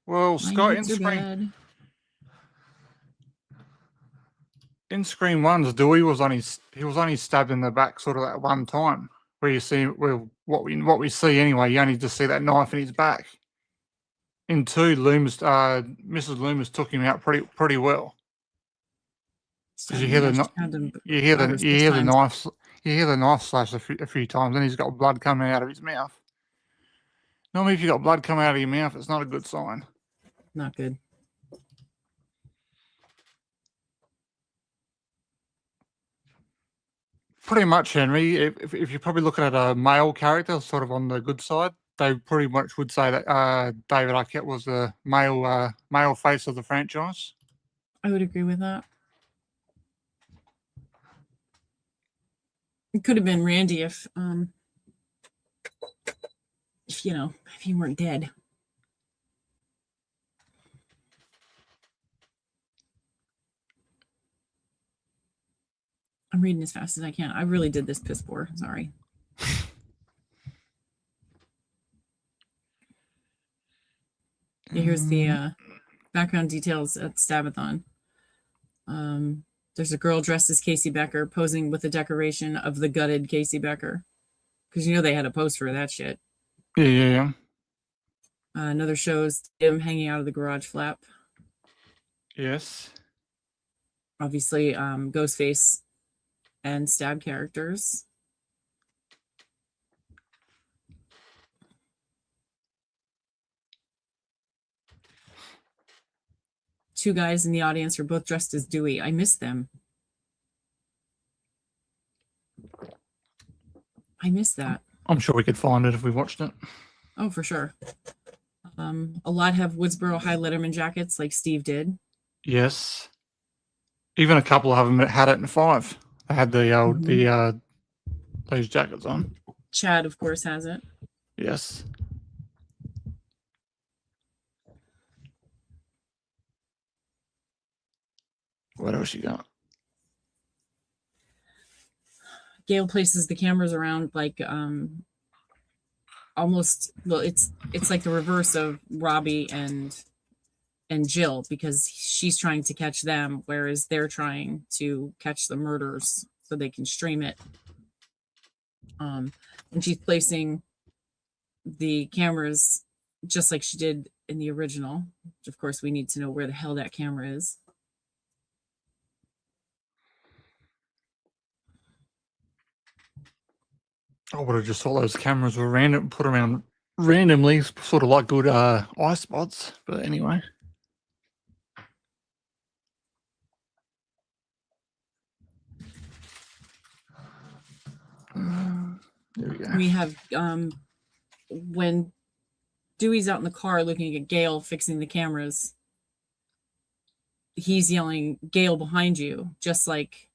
Well, Scott, in Scream 1's Dewey was only stabbed in the back sort of at one time. Where you see, well, what we see anyway, you only just see that knife in his back. In 2, Mrs. Loomis took him out pretty well. Because you hear the knife slash a few times, and he's got blood coming out of his mouth. Normally, if you got blood coming out of your mouth, it's not a good sign. Not good. Pretty much, Henry. If you're probably looking at a male character, sort of on the good side, they pretty much would say that David Arquette was the male face of the franchise. I would agree with that. It could have been Randy if he weren't dead. I'm reading as fast as I can. I really did this piss poor. Sorry. Yeah, here's the background details at Stabathon. There's a girl dressed as Casey Becker posing with a decoration of the gutted Casey Becker. Because they had a poster of that shit. Yeah. Another shows him hanging out of the garage flap. Yes. Obviously, Ghostface and Stab characters. Two guys in the audience are both dressed as Dewey. I miss them. I miss that. I'm sure we could find it if we watched it. Oh, for sure. A lot have Woodsboro High Letterman jackets like Steve did. Yes. Even a couple of them had it in 5. They had the those jackets on. Chad, of course, has it. Yes. What else you got? Gail places the cameras around like almost, well, it's like the reverse of Robbie and Jill, because she's trying to catch them, whereas they're trying to catch the murders so they can stream it. And she's placing the cameras just like she did in the original, which of course we need to know where the hell that camera is. I would have just thought those cameras were put around randomly, sort of like good eye spots. But anyway. There we go. We have when Dewey's out in the car looking at Gail fixing the cameras, he's yelling, "Gail, behind you," just like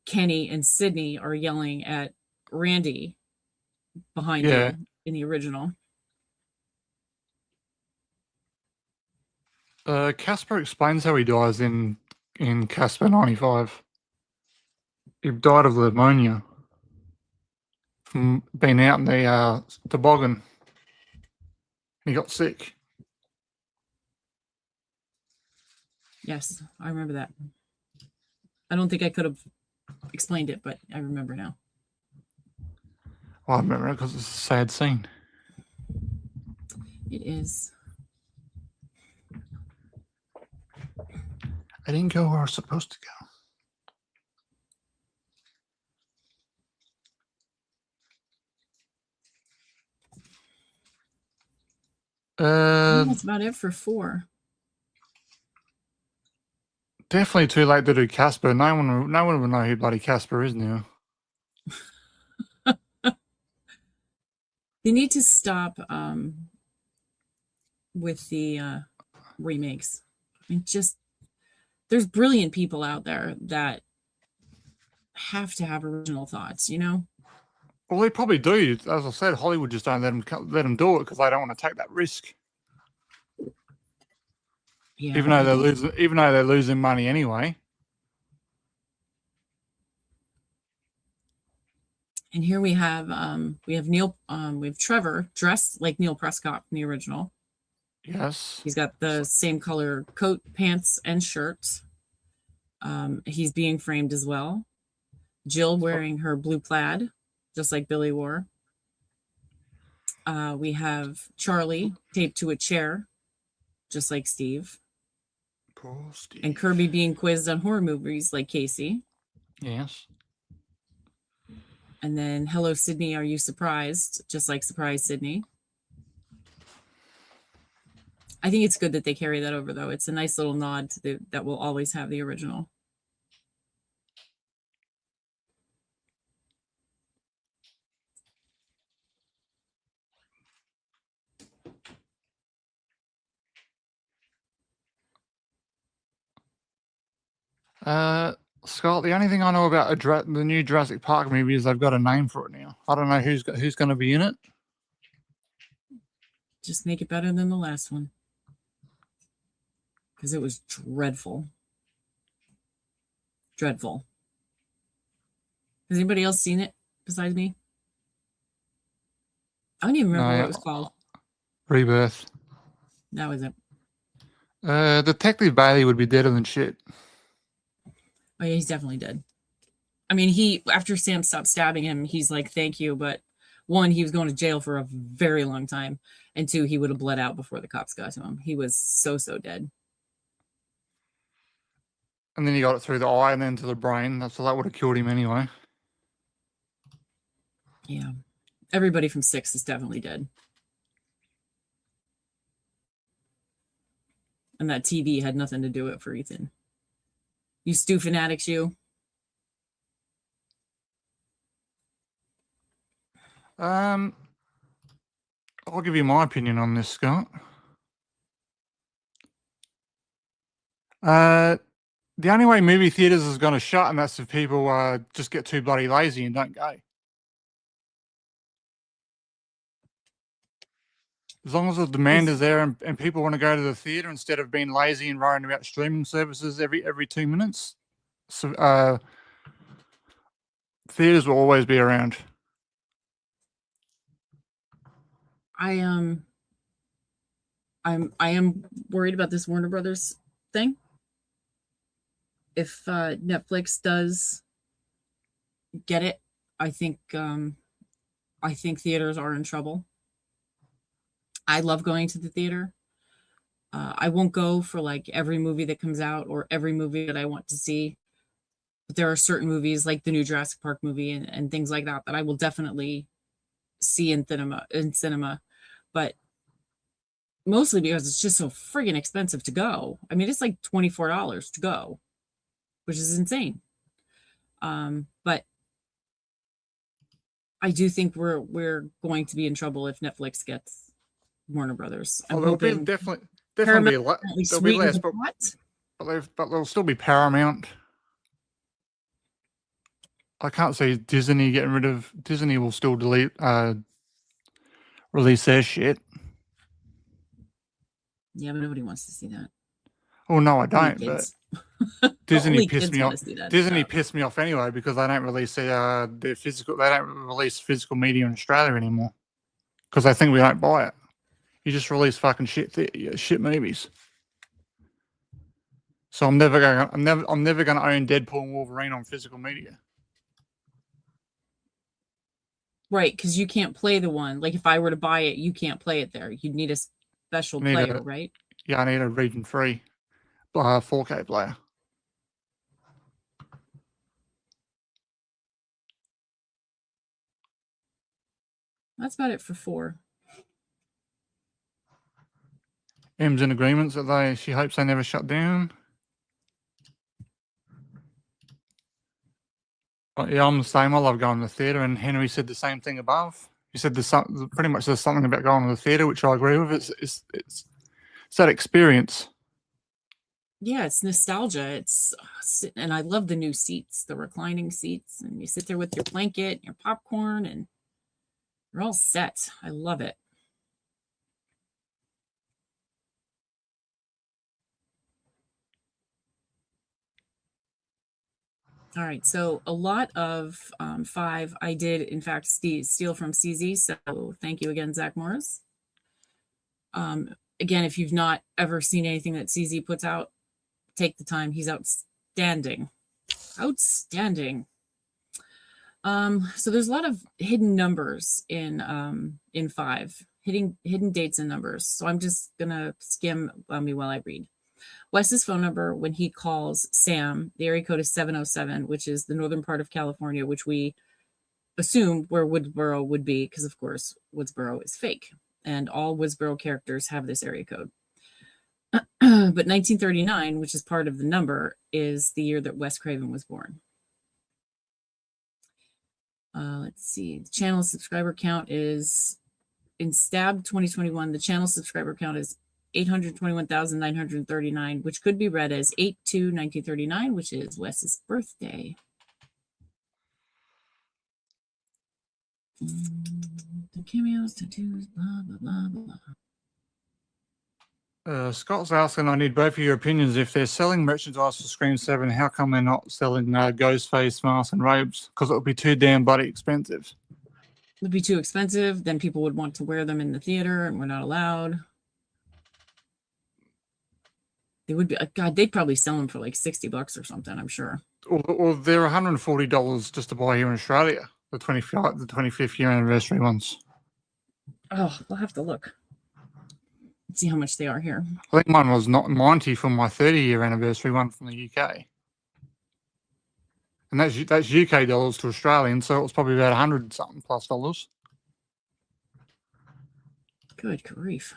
Kenny and Sydney are yelling at Randy behind you in the original. Casper explains how he dies in Casper 95. He died of pneumonia. from being out in the toboggan. He got sick. Yes, I remember that. I don't think I could have explained it, but I remember now. Well, I remember it because it's a sad scene. It is. I didn't go where I was supposed to go. I think that's about it for 4. Definitely too late to do Casper. No one will know who bloody Casper is now. They need to stop with the remakes. I mean, just there's brilliant people out there that have to have original thoughts, you know? Well, they probably do. As I said, Hollywood just don't let them do it because they don't want to take that risk. Yeah. Even though they're losing money anyway. And here we have Neil we have Trevor dressed like Neil Prescott from the original. Yes. He's got the same color coat, pants, and shirt. He's being framed as well. Jill wearing her blue plaid, just like Billy wore. We have Charlie taped to a chair, just like Steve. Poor Steve. And Kirby being quizzed on horror movies like Casey. Yes. And then, hello, Sydney, are you surprised? Just like Surprise Sydney. I think it's good that they carry that over, though. It's a nice little nod to that will always have the original. Scott, the only thing I know about the new Jurassic Park movie is they've got a name for it now. I don't know who's going to be in it. Just make it better than the last one. Because it was dreadful. Dreadful. Has anybody else seen it besides me? I don't even remember what it was called. Rebirth. That was it. Detective Bailey would be deader than shit. Oh yeah, he's definitely dead. I mean, after Sam stopped stabbing him, he's like, thank you. But 1, he was going to jail for a very long time. And 2, he would have bled out before the cops got to him. He was so dead. And then he got it through the eye and then to the brain. So that would have killed him anyway. Yeah. Everybody from 6 is definitely dead. And that TV had nothing to do with it for Ethan. You Stu fanatics, you. I'll give you my opinion on this, Scott. The only way movie theaters is going to shut, and that's if people just get too bloody lazy and don't go. As long as the demand is there and people want to go to the theater instead of being lazy and worrying about streaming services every 2 minutes, so, theaters will always be around. I am worried about this Warner Brothers thing. If Netflix does get it, I think theaters are in trouble. I love going to the theater. I won't go for like every movie that comes out or every movie that I want to see. But there are certain movies like the new Jurassic Park movie and things like that I will definitely see in cinema. But mostly because it's just so friggin' expensive to go. I mean, it's like $24 to go, which is insane. But I do think we're going to be in trouble if Netflix gets Warner Brothers. There'll be definitely be less, but there'll still be Paramount. I can't see Disney getting rid of. Disney will still release their shit. Yeah, but nobody wants to see that. Oh no, I don't. But Disney Only pissed kids me want off. to see that Disney stuff. pissed me off anyway because they don't release their physical. They don't release physical media in Australia anymore because they think we don't buy it. You just release fucking shit movies. So I'm never going. I'm never going to own Deadpool and Wolverine on physical media. Right, because you can't play the one. Like if I were to buy it, you can't play it there. You'd need a special player, right? Yeah, I need a region 3 4K player. That's about it for 4. M's in agreements that she hopes they never shut down. But yeah, I'm the same. I love going to the theatre, and Henry said the same thing above. He said there's pretty much there's something about going to the theatre, which I agree with. It's that experience. Yeah, it's nostalgia. And I love the new seats, the reclining seats, and you sit there with your blanket, your popcorn, and you're all set. I love it. All right, so a lot of 5 I did, in fact, steal from CZ. So thank you again, Zach Morris. Again, if you've not ever seen anything that CZ puts out, take the time. He's outstanding. Outstanding. So there's a lot of hidden numbers in 5, hidden dates and numbers. So I'm just gonna skim me while I read. Wes's phone number when he calls Sam, the area code is 707, which is the northern part of California, which we assume where Woodsboro would be, because of course Woodsboro is fake, and all Woodsboro characters have this area code. But 1939, which is part of the number, is the year that Wes Craven was born. Let's see. The channel subscriber count is in Stab 2021. The channel subscriber count is 821,939, which could be read as 8/2/1939, which is Wes's birthday. The cameos, tattoos, blah, blah, blah, blah. Scott's asking, I need both of your opinions. If they're selling merchandise for Scream 7, how come they're not selling ghost face masks and robes? Because it would be too damn bloody expensive. It would be too expensive. Then people would want to wear them in the theater, and we're not allowed. They would be, God, they'd probably sell them for like $60 or something, I'm sure. Or they're $140 just to buy here in Australia, the 25th year anniversary ones. Oh, we'll have to look. Let's see how much they are here. I think mine was not 90 for my 30-year anniversary one from the UK. And that's UK dollars to Australian, so it was probably about 100 something plus dollars. Good grief.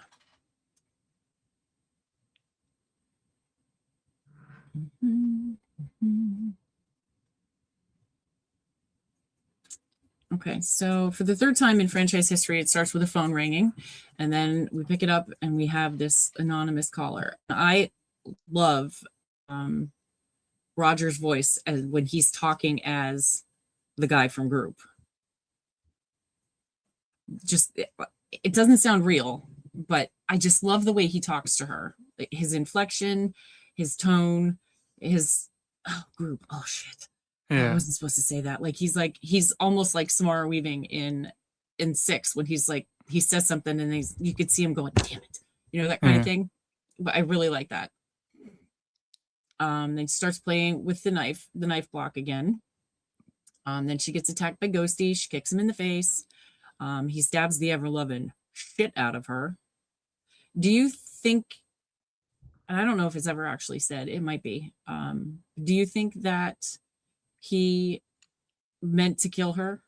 Okay, so for the 3rd time in franchise history, it starts with a phone ringing, and then we pick it up and we have this anonymous caller. I love Roger's voice when he's talking as the guy from Group. Just, it doesn't sound real, but I just love the way he talks to her. His inflection, his tone, Group. Oh shit. Yeah. I wasn't supposed to say that. He's almost like Samara Weaving in 6 when he's like, he says something and you could see him going, damn it. That kind of thing. But I really like that. Then she starts playing with the knife block again. Then she gets attacked by Ghosty. She kicks him in the face. He stabs the ever-loving shit out of her. Do you think, and I don't know if it's ever actually said, it might be, do you think that he meant to kill her?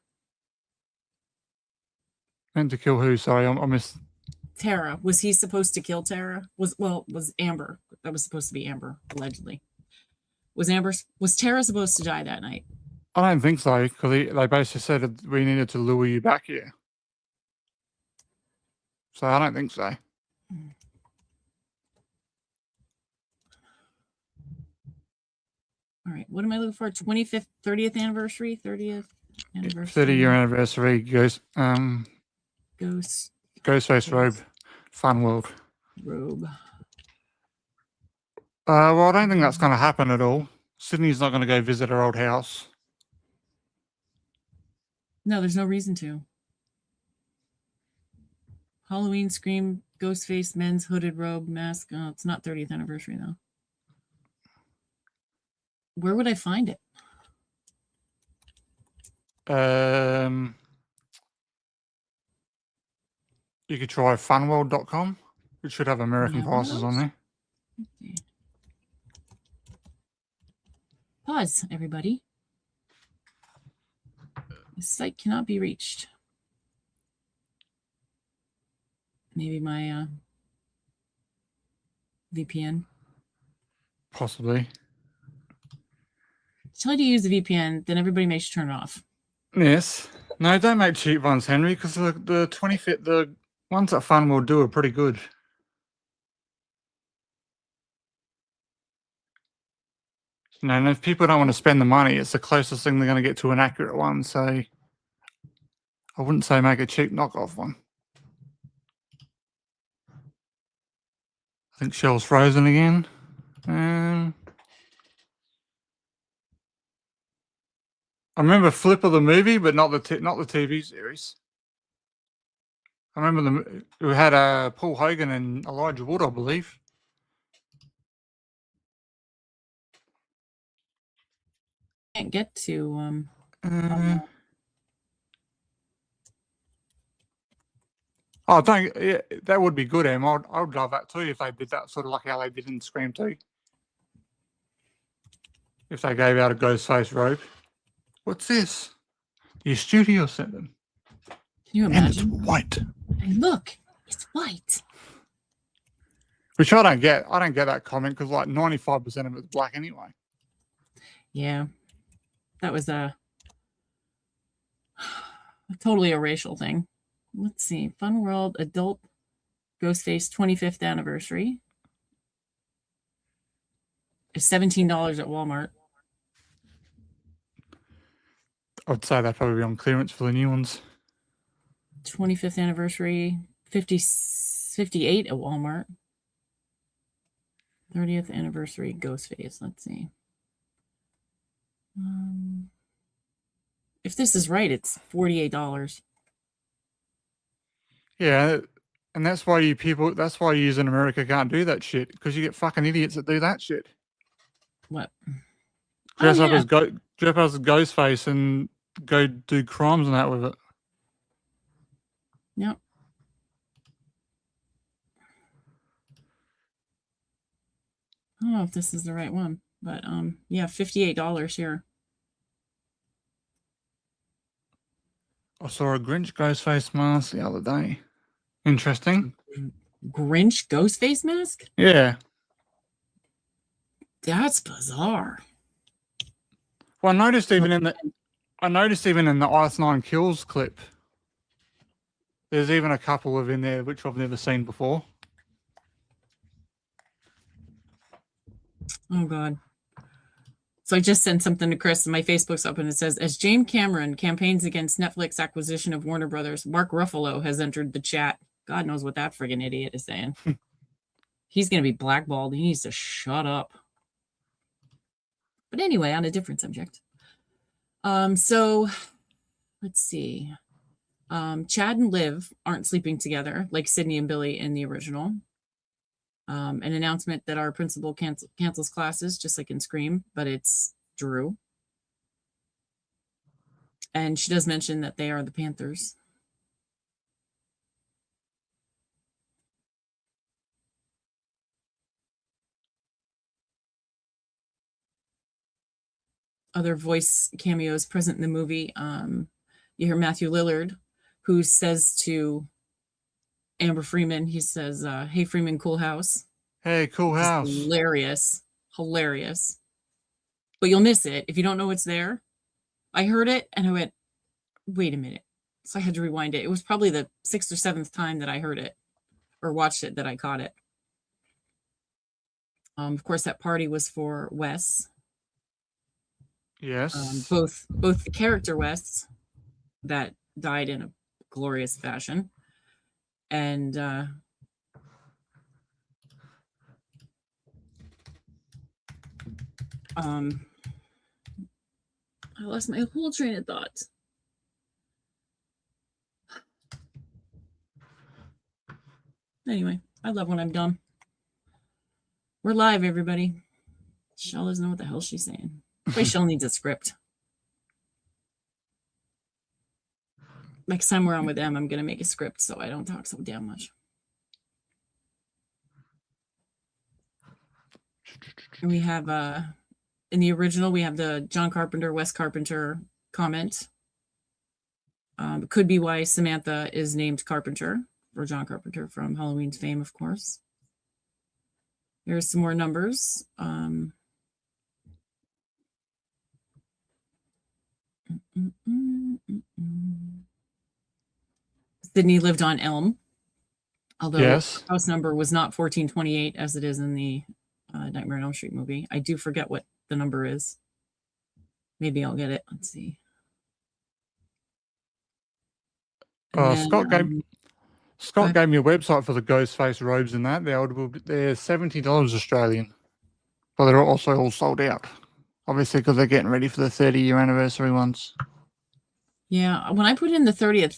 Meant to kill who? Sorry, I missed. Tara. Was he supposed to kill Tara? Was Amber. That was supposed to be Amber, allegedly. Was Tara supposed to die that night? I don't think so, because they basically said we needed to lure you back here. So I don't think so. All right, what am I looking for? 25th, 30th anniversary? 30th anniversary. 30-year anniversary, Ghostface robe, Fun World. Robe. Well, I don't think that's going to happen at all. Sydney's not going to go visit her old house. No, there's no reason to. Halloween, Scream, Ghostface, men's hooded robe, mask. Oh, it's not 30th anniversary, though. Where would I find it? You could try funworld.com. It should have American prices on there. Okay. Pause, everybody. This site cannot be reached. Maybe my VPN. Possibly. Tell you to use the VPN, then everybody makes you turn it off. Yes. No, don't make cheap ones, Henry, because the 25th, the ones that Funworld do are pretty good. You know, and if people don't want to spend the money, it's the closest thing they're going to get to an accurate one. So I wouldn't say make a cheap knockoff one. I think Shell's frozen again. I remember Flipper the movie, but not the TV series. I remember we had Paul Hogan and Elijah Wood, I believe. Can't get to Oh, yeah, that would be good, Em. I would love that too if they did that, sort of like how they did in Scream 2. If they gave out a Ghostface robe. What's this? Your studio sent them. Can you imagine? And it's white. And look, it's white. Which I don't get. I don't get that comment because like 95% of it's black anyway. Yeah. That was totally a racial thing. Let's see. Fun World Adult Ghostface 25th anniversary. It's $17 at Walmart. I'd say they'd probably be on clearance for the new ones. 25th anniversary, 58 at Walmart. 30th anniversary Ghostface. Let's see. If this is right, it's $48. Yeah, and that's why that's why you in America can't do that shit, because you get fucking idiots that do that shit. What? Dress up as Ghostface and go do crimes and that with it. Yep. I don't know if this is the right one, but yeah, $58 here. I saw a Grinch Ghostface mask the other day. Interesting. Grinch Ghostface mask? Yeah. That's bizarre. Well, I noticed even in the Ice Nine Kills clip, there's even a couple in there which I've never seen before. Oh God. So I just sent something to Chris and my Facebook's up and it says, as James Cameron campaigns against Netflix acquisition of Warner Brothers, Mark Ruffalo has entered the chat. God knows what that friggin' idiot is saying. He's going to be blackballed. He needs to shut up. But anyway, on a different subject. So let's see. Chad and Liv aren't sleeping together like Sydney and Billy in the original. An announcement that our principal cancels classes, just like in Scream, but it's Drew. And she does mention that they are the Panthers. Other voice cameos present in the movie. You hear Matthew Lillard, who says to Amber Freeman, he says, hey, Freeman, cool house. Hey, cool house. Hilarious. But you'll miss it if you don't know it's there. I heard it and I went, wait a minute. So I had to rewind it. It was probably the 6th or 7th time that I heard it or watched it that I caught it. Of course, that party was for Wes. Yes. Both the character Wes that died in a glorious fashion, and I lost my whole train of thought. Anyway, I love when I'm dumb. We're live, everybody. Shell doesn't know what the hell she's saying. Wait, Shell needs a script. Next time we're on with them, I'm going to make a script so I don't talk so damn much. And we have, in the original, we have the John Carpenter, Wes Carpenter comment. Could be why Samantha is named Carpenter, or John Carpenter from Halloween's fame, of course. There's some more numbers. Sydney lived on Elm, although Yes. house number was not 1428 as it is in the Nightmare on Elm Street movie. I do forget what the number is. Maybe I'll get it. Let's see. Scott gave me a website for the Ghostface robes and that. They're $70 Australian, but they're also all sold out. Obviously, because they're getting ready for the 30-year anniversary ones. Yeah, when I put in the 30th,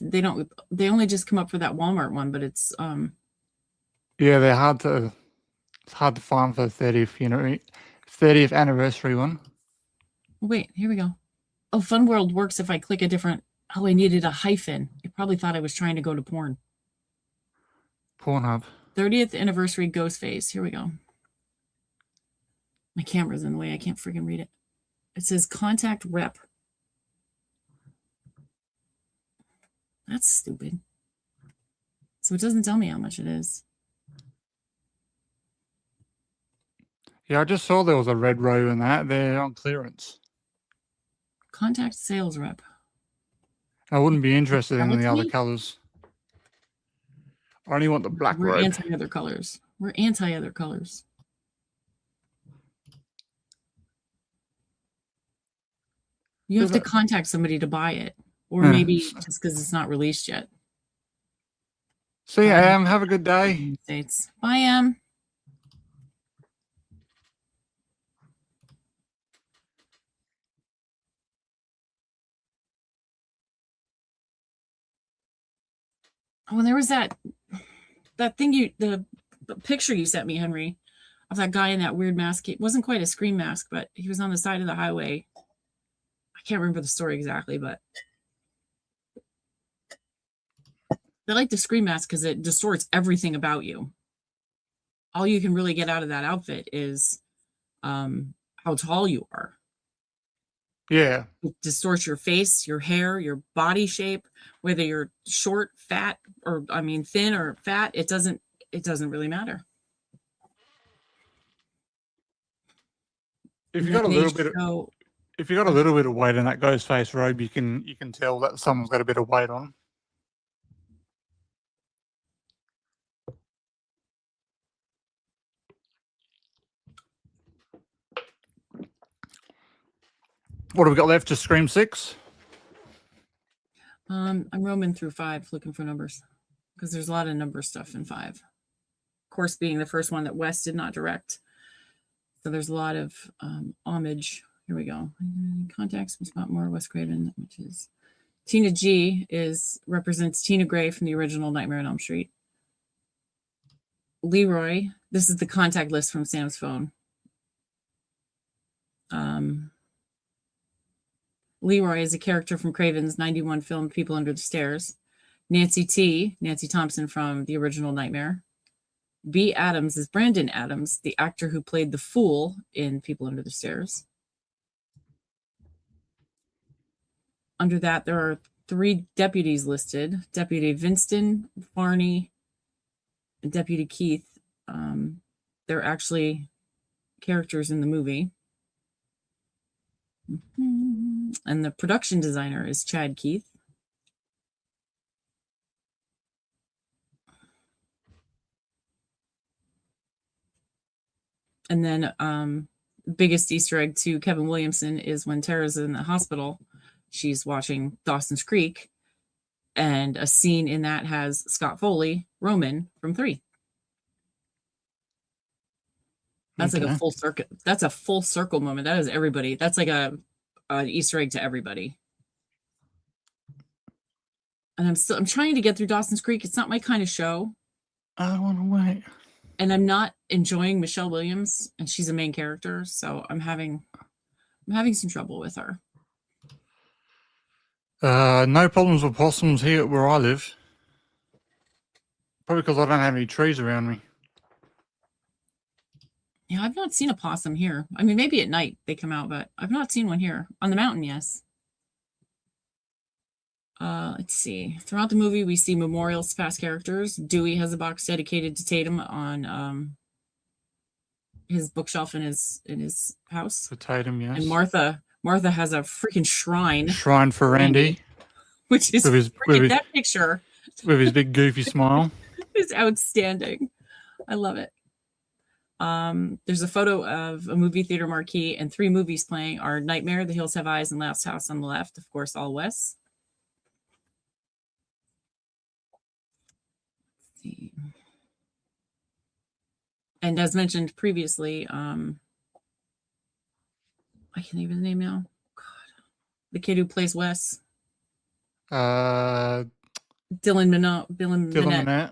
they only just come up for that Walmart one, but it's yeah, they're hard to find for the 30th anniversary one. Wait, here we go. Oh, Fun World works if I click a different. Oh, I needed a hyphen. It probably thought I was trying to go to porn. Pornhub. 30th anniversary Ghostface. Here we go. My camera's in the way. I can't freaking read it. It says contact rep. That's stupid. So it doesn't tell me how much it is. Yeah, I just saw there was a red robe in that. They're on clearance. Contact sales rep. I wouldn't be interested in the other colors. I only want the black robe. We're anti other colors. We're anti other colors. You have to contact somebody to buy it. Or maybe just because it's not released yet. See you, Am. Have a good day. States. Bye, Am. Oh, and there was that thing the picture you sent me, Henry, of that guy in that weird mask. It wasn't quite a Scream mask, but he was on the side of the highway. I can't remember the story exactly, but they like the Scream mask because it distorts everything about you. All you can really get out of that outfit is how tall you are. Yeah. It distorts your face, your hair, your body shape, whether you're short, fat, or thin or fat. It doesn't really matter. If you got a little bit of weight in that Ghostface robe, you can tell that someone's got a bit of weight on. What have we got left? Just Scream 6? I'm roaming through 5 looking for numbers because there's a lot of number stuff in 5. Of course, being the first one that Wes did not direct. So there's a lot of homage. Here we go. Contacts with Spot Moore, Wes Craven, which is Tina G represents Tina Gray from the original Nightmare on Elm Street. Leroy, this is the contact list from Sam's phone. Leroy is a character from Craven's 91 film People Under the Stairs. Nancy Thompson from the original Nightmare. B. Adams is Brandon Adams, the actor who played the fool in People Under the Stairs. Under that, there are 3 deputies listed. Deputy Winston, Barney, and Deputy Keith. They're actually characters in the movie. And the production designer is Chad Keith. And then biggest Easter egg to Kevin Williamson is when Tara's in the hospital, she's watching Dawson's Creek, and a scene in that has Scott Foley, Roman from 3. That's like a Okay. full circuit. That's a full circle moment. That is everybody. That's like an Easter egg to everybody. And I'm trying to get through Dawson's Creek. It's not my kind of show. I don't want to wait. And I'm not enjoying Michelle Williams, and she's a main character, so I'm having some trouble with her. No problems with possums here where I live. Probably because I don't have any trees around me. Yeah, I've not seen a possum here. I mean, maybe at night they come out, but I've not seen one here. On the mountain, yes. Let's see. Throughout the movie, we see memorials to past characters. Dewey has a box dedicated to Tatum on his bookshelf in his house. For Tatum, yes. And Martha has a freaking shrine for Randy, which is that picture with his big goofy smile is outstanding. I love it. There's a photo of a movie theater marquee and 3 movies playing are Nightmare, The Hills Have Eyes, and Last House on the Left. Of course, all Wes. Let's see. And as mentioned previously, I can't think of his name now. God. The kid who plays Wes. Dylan Minnette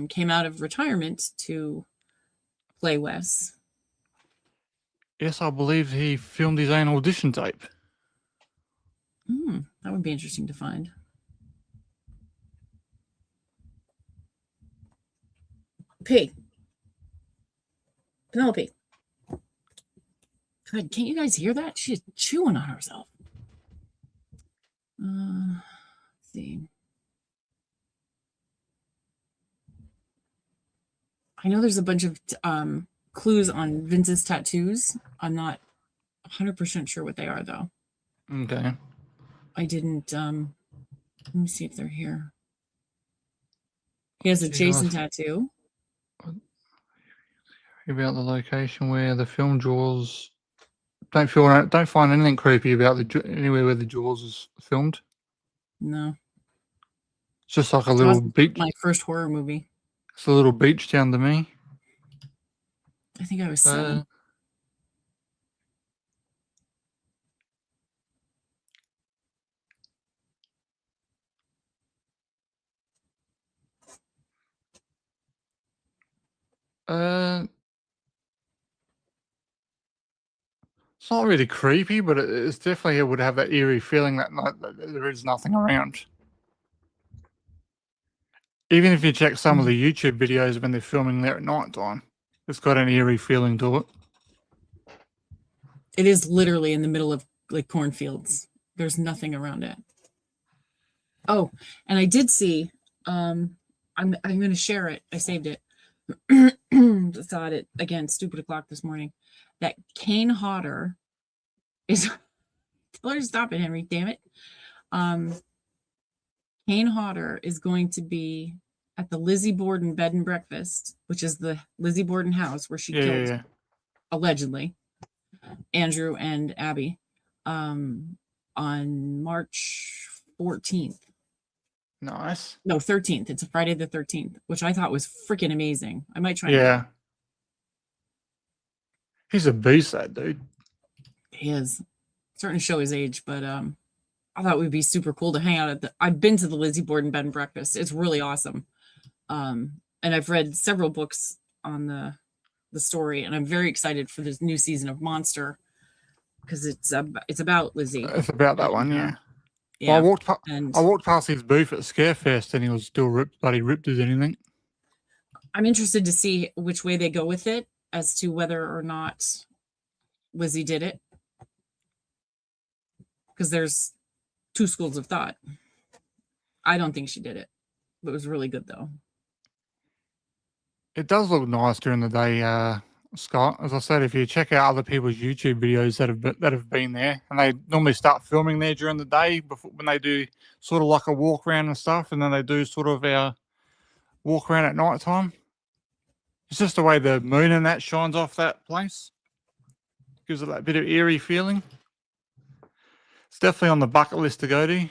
came out of retirement to play Wes. Yes, I believe he filmed his own audition tape. That would be interesting to find. Penelope. God, can't you guys hear that? She's chewing on herself. Let's see. I know there's a bunch of clues on Vince's tattoos. I'm not 100% sure what they are, though. Okay. I didn't. Let me see if they're here. He has a Jason tattoo. About the location where the film Jaws. Don't find anything creepy about anywhere where the Jaws is filmed. No. It's just like a little beach. My first horror movie. It's a little beach town to me. I think I was 7. It's not really creepy, but it's definitely, it would have that eerie feeling that there is nothing around. Even if you check some of the YouTube videos when they're filming there at night time, it's got an eerie feeling to it. It is literally in the middle of like cornfields. There's nothing around it. Oh, and I did see, I'm going to share it. I saved it. Thought it again, stupid o'clock this morning, that Kane Hodder is tell her to stop it, Henry, damn it. Kane Hodder is going to be at the Lizzie Borden bed and breakfast, which is the Lizzie Borden house where she killed allegedly Andrew and Abby, on March 14th. Nice. No, 13th. It's a Friday the 13th, which I thought was freaking amazing. I might try. Yeah. He's a beast, that dude. He is. Starting to show his age, but I thought it would be super cool to hang out at I've been to the Lizzie Borden bed and breakfast. It's really awesome. And I've read several books on the story, and I'm very excited for this new season of Monster because it's about Lizzie. It's about that one, yeah. Yeah. Well, I walked past his booth at Scarefest, and he was still ripped as anything. I'm interested to see which way they go with it, as to whether or not Lizzie did it, because there's 2 schools of thought. I don't think she did it, but it was really good though. It does look nice during the day, Scott. As I said, if you check out other people's YouTube videos that have been there, and they normally start filming there during the day before when they do sort of like a walk around and stuff, and then they do sort of our walk around at night time. It's just the way the moon and that shines off that place. Gives it that bit of eerie feeling. It's definitely on the bucket list to go to.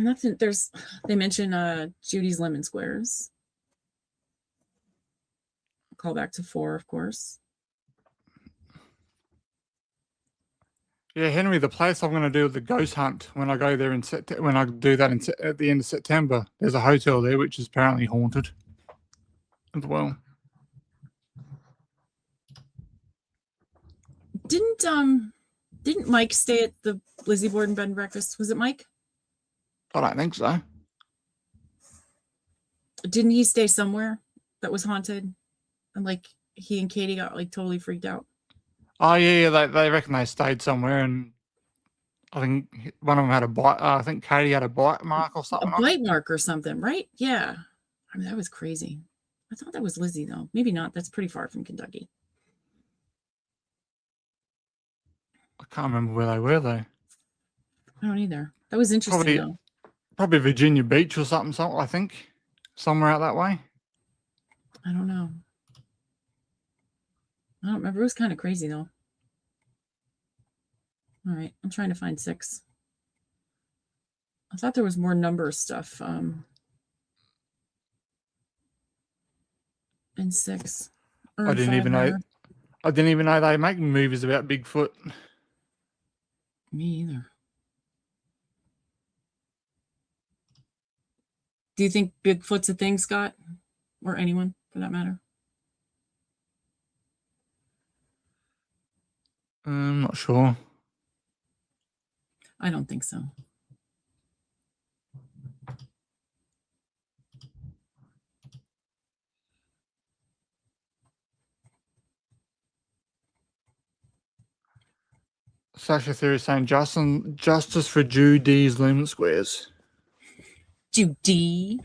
Nothing. They mention Judy's Lemon Squares. Call back to 4, of course. Yeah, Henry, the place I'm going to do the ghost hunt when I go there when I do that at the end of September, there's a hotel there which is apparently haunted as well. Didn't Mike stay at the Lizzie Borden bed and breakfast? Was it Mike? I don't think so. Didn't he stay somewhere that was haunted? And like he and Katie got like totally freaked out. Oh yeah, they reckon they stayed somewhere, and I think one of them had a bite. I think Katie had a bite mark or something. A bite mark or something, right? Yeah. I mean, that was crazy. I thought that was Lizzie though. Maybe not. That's pretty far from Kentucky. I can't remember where they were though. I don't either. That was interesting though. Probably Virginia Beach or something. I think somewhere out that way. I don't know. I don't remember. It was kind of crazy though. All right, I'm trying to find 6. I thought there was more number stuff in 6. I didn't even know they make movies about Bigfoot. Me either. Do you think Bigfoot's a thing, Scott? Or anyone for that matter? I'm not sure. I don't think so. Sasha Theory saying justice for Judy's Lemon Squares. Judy.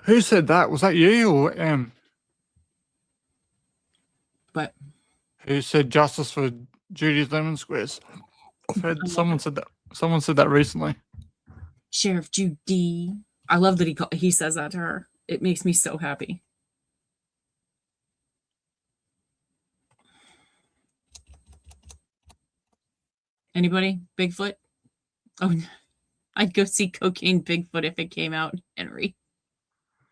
Who said that? Was that you or M? But who said justice for Judy's Lemon Squares? I've heard someone said that. Someone said that recently. Sheriff Judy. I love that he says that to her. It makes me so happy. Anybody? Bigfoot? Oh, I'd go see Cocaine Bigfoot if it came out, Henry.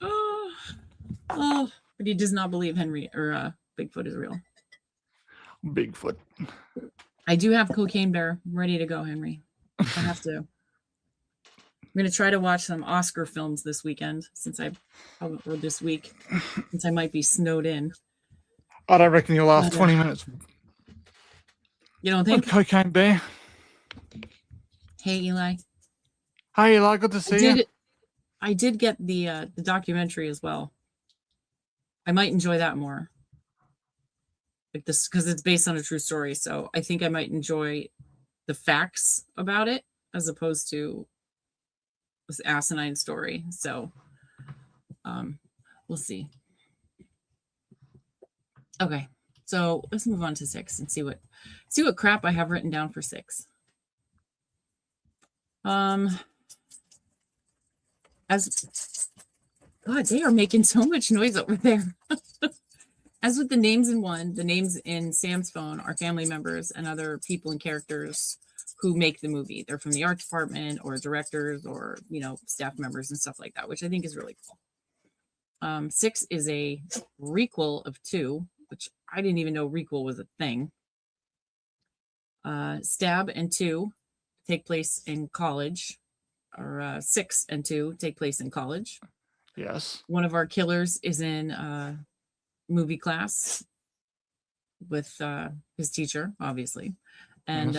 Oh, but he does not believe Bigfoot is real. Bigfoot. I do have Cocaine Bear ready to go, Henry. I have to. I'm going to try to watch some Oscar films this weekend or this week, since I might be snowed in. I don't reckon you'll last 20 minutes. You don't think? Cocaine Bear. Hey, Eli. Hi, Eli. Good to see you. I did get the documentary as well. I might enjoy that more. Like this, because it's based on a true story. So I think I might enjoy the facts about it as opposed to this asinine story. So we'll see. Okay. So let's move on to 6 and see what crap I have written down for 6. God, they are making so much noise over there. As with the names in 1, the names in Sam's phone are family members and other people and characters who make the movie. They're from the art department or directors or, staff members and stuff like that, which I think is really cool. 6 is a requel of 2, which I didn't even know requel was a thing. Stab and 2 take place in college, or 6 and 2 take place in college. Yes. One of our killers is in movie class with his teacher, obviously, and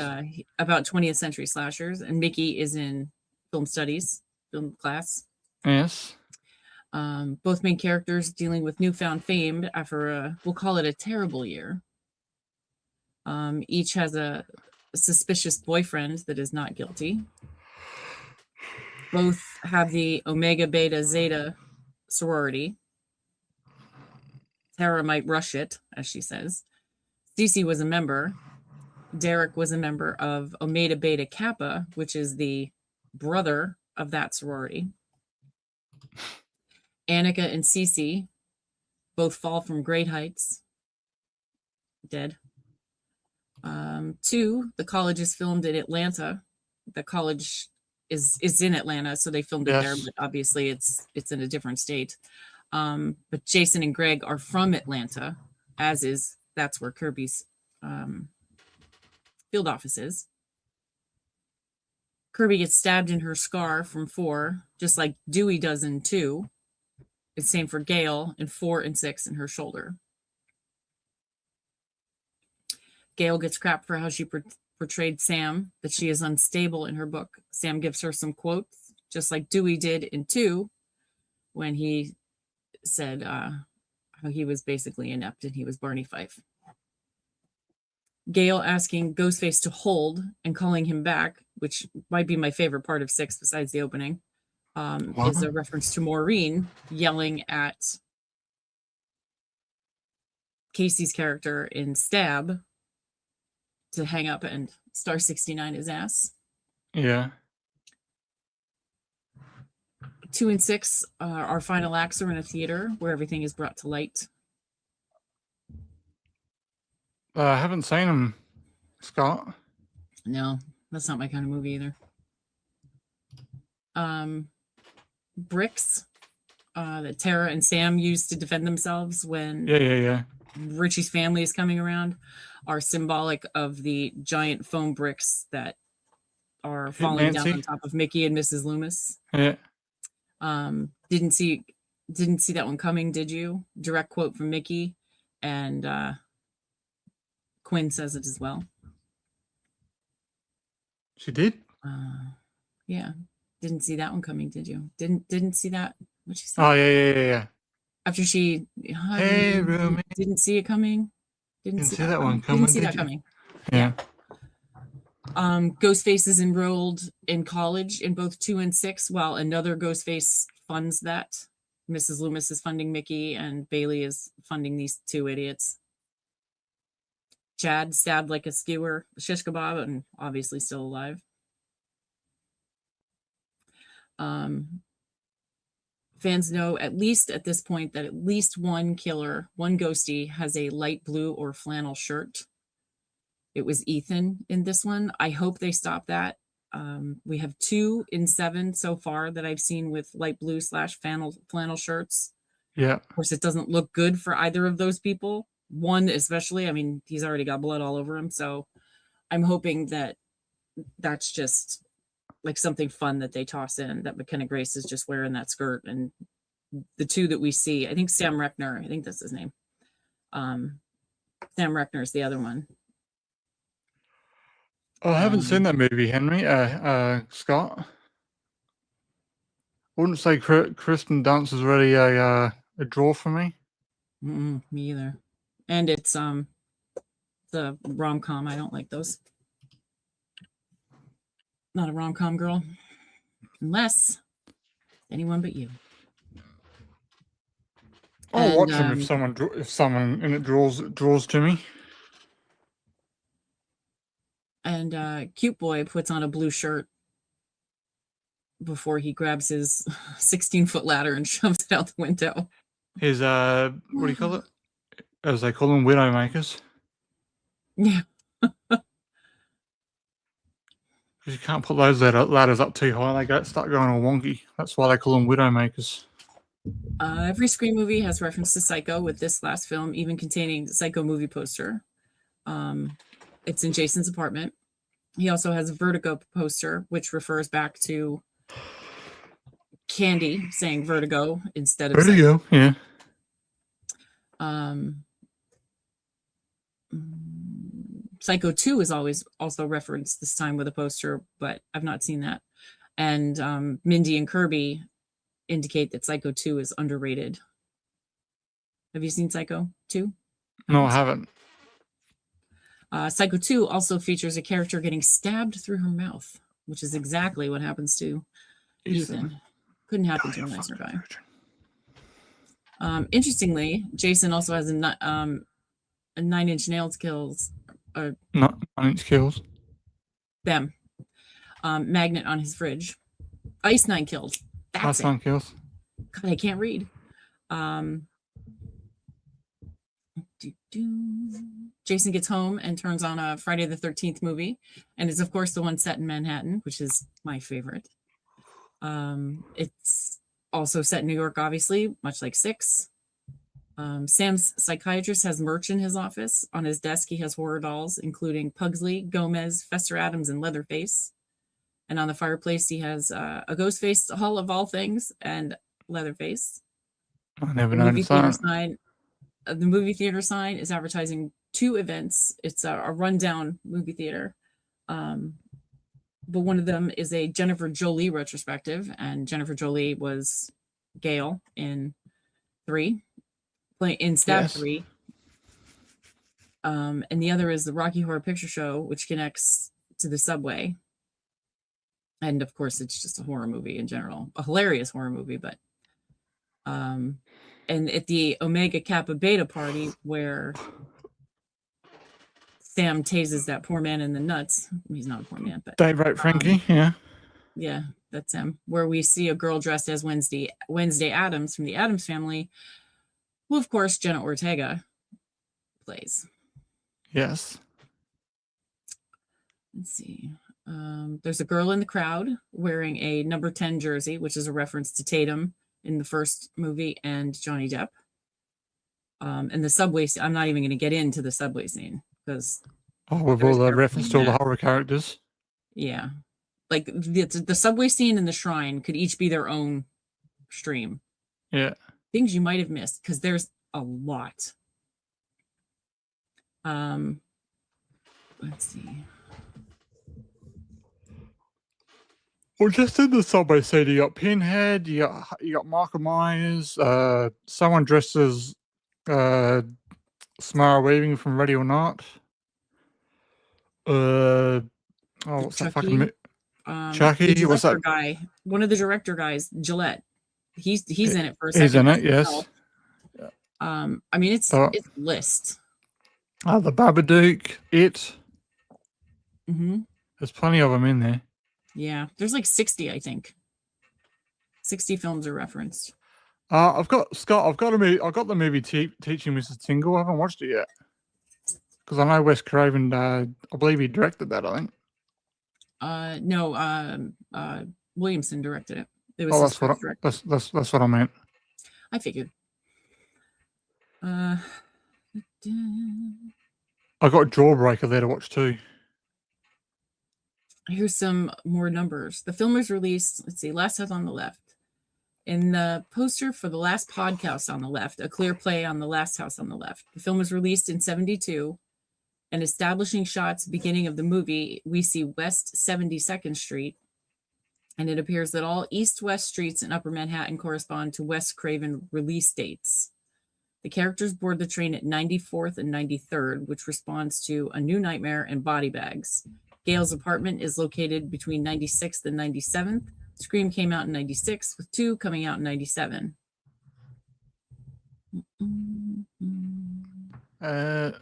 about 20th century slashers. And Mickey is in film studies, film class. Yes. Both main characters dealing with newfound fame after we'll call it a terrible year. Each has a suspicious boyfriend that is not guilty. Both have the Omega Beta Zeta sorority. Tara might rush it, as she says. Cece was a member. Derek was a member of Omega Beta Kappa, which is the brother of that sorority. Annika and Cece both fall from great heights. Dead. 2, the college is filmed in Atlanta. The college is in Atlanta, so they filmed it there, Yes. but obviously it's in a different state. But Jason and Greg are from Atlanta, that's where Kirby's field office is. Kirby gets stabbed in her scar from 4, just like Dewey does in 2. It's same for Gail in 4 and 6 in her shoulder. Gail gets crap for how she portrayed Sam, that she is unstable in her book. Sam gives her some quotes, just like Dewey did in 2, when he said how he was basically inept and he was Barney Fife. Gail asking Ghostface to hold and calling him back, which might be my favorite part of 6 besides the opening, is a reference to Maureen yelling at Casey's character in Stab to hang up and star 69 his ass. Yeah. 2 and 6, our final acts are in a theater where everything is brought to light. I haven't seen them, Scott. No, that's not my kind of movie either. Bricks that Tara and Sam used to defend themselves when Yeah. Richie's family is coming around are symbolic of the giant foam bricks that are falling down on top of Mickey and Mrs. Loomis. Yeah. Didn't see that one coming, did you? Direct quote from Mickey, and Quinn says it as well. She did? Yeah. Didn't see that one coming, did you? Didn't see that? What she said? Oh, yeah. After she Hey, Rumi. didn't see it coming. Didn't see that one coming. Didn't see that coming. Yeah. Ghostface is enrolled in college in both 2 and 6, while another Ghostface funds that. Mrs. Loomis is funding Mickey, and Bailey is funding these 2 idiots. Chad stabbed like a skewer, shish kebab, and obviously still alive. Fans know, at least at this point, that at least one killer, one ghostie, has a light blue or flannel shirt. It was Ethan in this one. I hope they stop that. We have 2 in 7 so far that I've seen with light blue / flannel shirts. Yeah. Of course, it doesn't look good for either of those people. One especially, I mean, he's already got blood all over him. So I'm hoping that that's just like something fun that they toss in, that McKenna Grace is just wearing that skirt. And the 2 that we see, I think Sam Reckner, I think that's his name. Sam Reckner is the other one. Oh, I haven't seen that movie, Henry. Scott. I wouldn't say Kristen Dunst is really a draw for me. Me either. And it's the rom-com. I don't like those. Not a rom-com girl, unless anyone but you. I'll watch them if someone in it draws to me. And Cute Boy puts on a blue shirt before he grabs his 16-foot ladder and shoves it out the window. His what do you call it? As they call them, widowmakers. Yeah. Because you can't put those ladders up too high; they start going all wonky. That's why they call them widowmakers. Every Scream movie has reference to Psycho, with this last film even containing the Psycho movie poster. It's in Jason's apartment. He also has a Vertigo poster, which refers back to Candy saying Vertigo instead of Vertigo. Psycho. Yeah. Psycho 2 is always also referenced, this time with a poster, but I've not seen that. And Mindy and Kirby indicate that Psycho 2 is underrated. Have you seen Psycho 2? No, I haven't. Psycho 2 also features a character getting stabbed through her mouth, which is exactly what happens to Ethan. Couldn't happen to a nicer guy. Interestingly, Jason also has a 9 Inch Nails kills. Not 9 Inch Kills. Them. Magnet on his fridge. Ice 9 kills. That's Ice 9 Kills. God, I can't read. Jason gets home and turns on a Friday the 13th movie, and is of course the one set in Manhattan, which is my favorite. It's also set in New York, obviously, much like Six. Sam's psychiatrist has merch in his office. On his desk, he has horror dolls, including Pugsley, Gomez, Fester Adams, and Leatherface. And on the fireplace, he has a Ghostface Hall of all things and Leatherface. I never The movie noticed theater that. sign. The movie theater sign is advertising 2 events. It's a rundown movie theater. But one of them is a Jennifer Jolie retrospective, and Jennifer Jolie was Gail in 3, in Stab Yes. 3. And the other is the Rocky Horror Picture Show, which connects to the subway. And of course, it's just a horror movie in general, a hilarious horror movie. But and at the Omega Kappa Beta party, where Sam tases that poor man in the nuts. He's not a poor man, but Dave wrote Frankie, yeah. Yeah, that's him. Where we see a girl dressed as Wednesday Addams from the Addams Family, who of course Jenna Ortega plays. Yes. Let's see. There's a girl in the crowd wearing a number 10 jersey, which is a reference to Tatum in the first movie and Johnny Depp. And the subway, I'm not even going to get into the subway scene because with all the reference to all the horror characters. Yeah. Like the subway scene and the shrine could each be their own stream. Yeah. Things you might have missed because there's a lot. Let's see. Well, just in the subway scene, you got Pinhead, you got Michael Myers, someone dressed as Samara Weaving from Ready or Not. What's that fucking Chucky? What's that guy? One of the director guys, Gillette. He's in it for a second. He's in it, yes. I mean, it's list. The Babadook, It. Mm-hmm. There's plenty of them in there. Yeah, there's like 60, I think. 60 films are referenced. I've got the movie Teaching Mrs. Tingle. I haven't watched it yet because I know Wes Craven. I believe he directed that. I think. No. Williamson directed it. It was that's what I meant. I figured. I got Jawbreaker there to watch too. Here's some more numbers. The film was released, let's see, Last House on the Left. In the poster for The Last Podcast on the left, a clear play on The Last House on the Left. The film was released in 1972. And establishing shots beginning of the movie, we see West 72nd Street. And it appears that all east-west streets in Upper Manhattan correspond to Wes Craven release dates. The characters board the train at 94th and 93rd, which responds to A New Nightmare and Body Bags. Gail's apartment is located between 96th and 97th. Scream came out in 96, with 2 coming out in 97.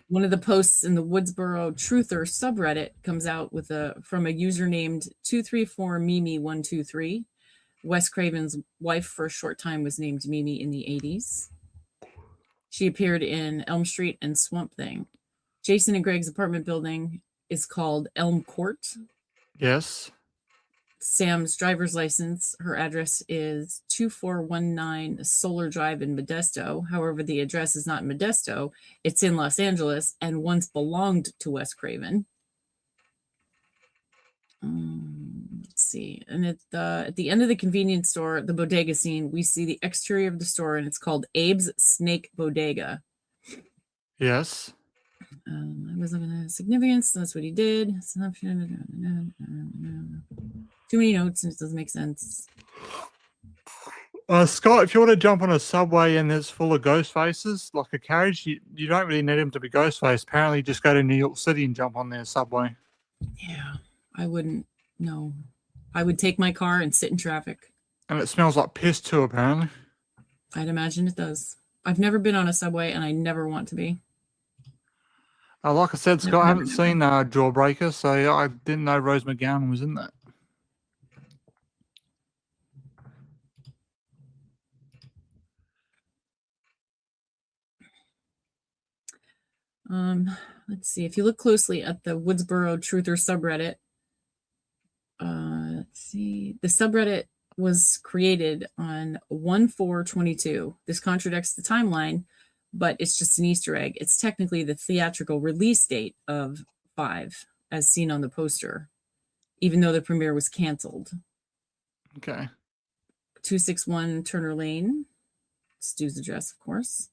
One of the posts in the Woodsboro Truther subreddit comes out with from a user named 234Mimi123. Wes Craven's wife for a short time was named Mimi in the 80s. She appeared in Elm Street and Swamp Thing. Jason and Greg's apartment building is called Elm Court. Yes. Sam's driver's license, her address is 2419 Solar Drive in Modesto. However, the address is not in Modesto. It's in Los Angeles and once belonged to Wes Craven. Let's see. And at the end of the convenience store, the bodega scene, we see the exterior of the store, and it's called Abe's Snake Bodega. Yes. I was looking at significance. That's what he did. Too many notes, and it doesn't make sense. Scott, if you want to jump on a subway and it's full of ghost faces, like a carriage, you don't really need him to be ghost face. Apparently, just go to New York City and jump on their subway. Yeah, I wouldn't. No, I would take my car and sit in traffic. And it smells like piss too, apparently. I'd imagine it does. I've never been on a subway, and I never want to be. Like I said, Scott, I haven't seen Jawbreaker, so I didn't know Rose McGowan was in that. Let's see. If you look closely at the Woodsboro Truther subreddit, let's see. The subreddit was created on 1/4/22. This contradicts the timeline, but it's just an Easter egg. It's technically the theatrical release date of 5, as seen on the poster, even though the premiere was canceled. Okay. 261 Turner Lane, Stu's address, of course.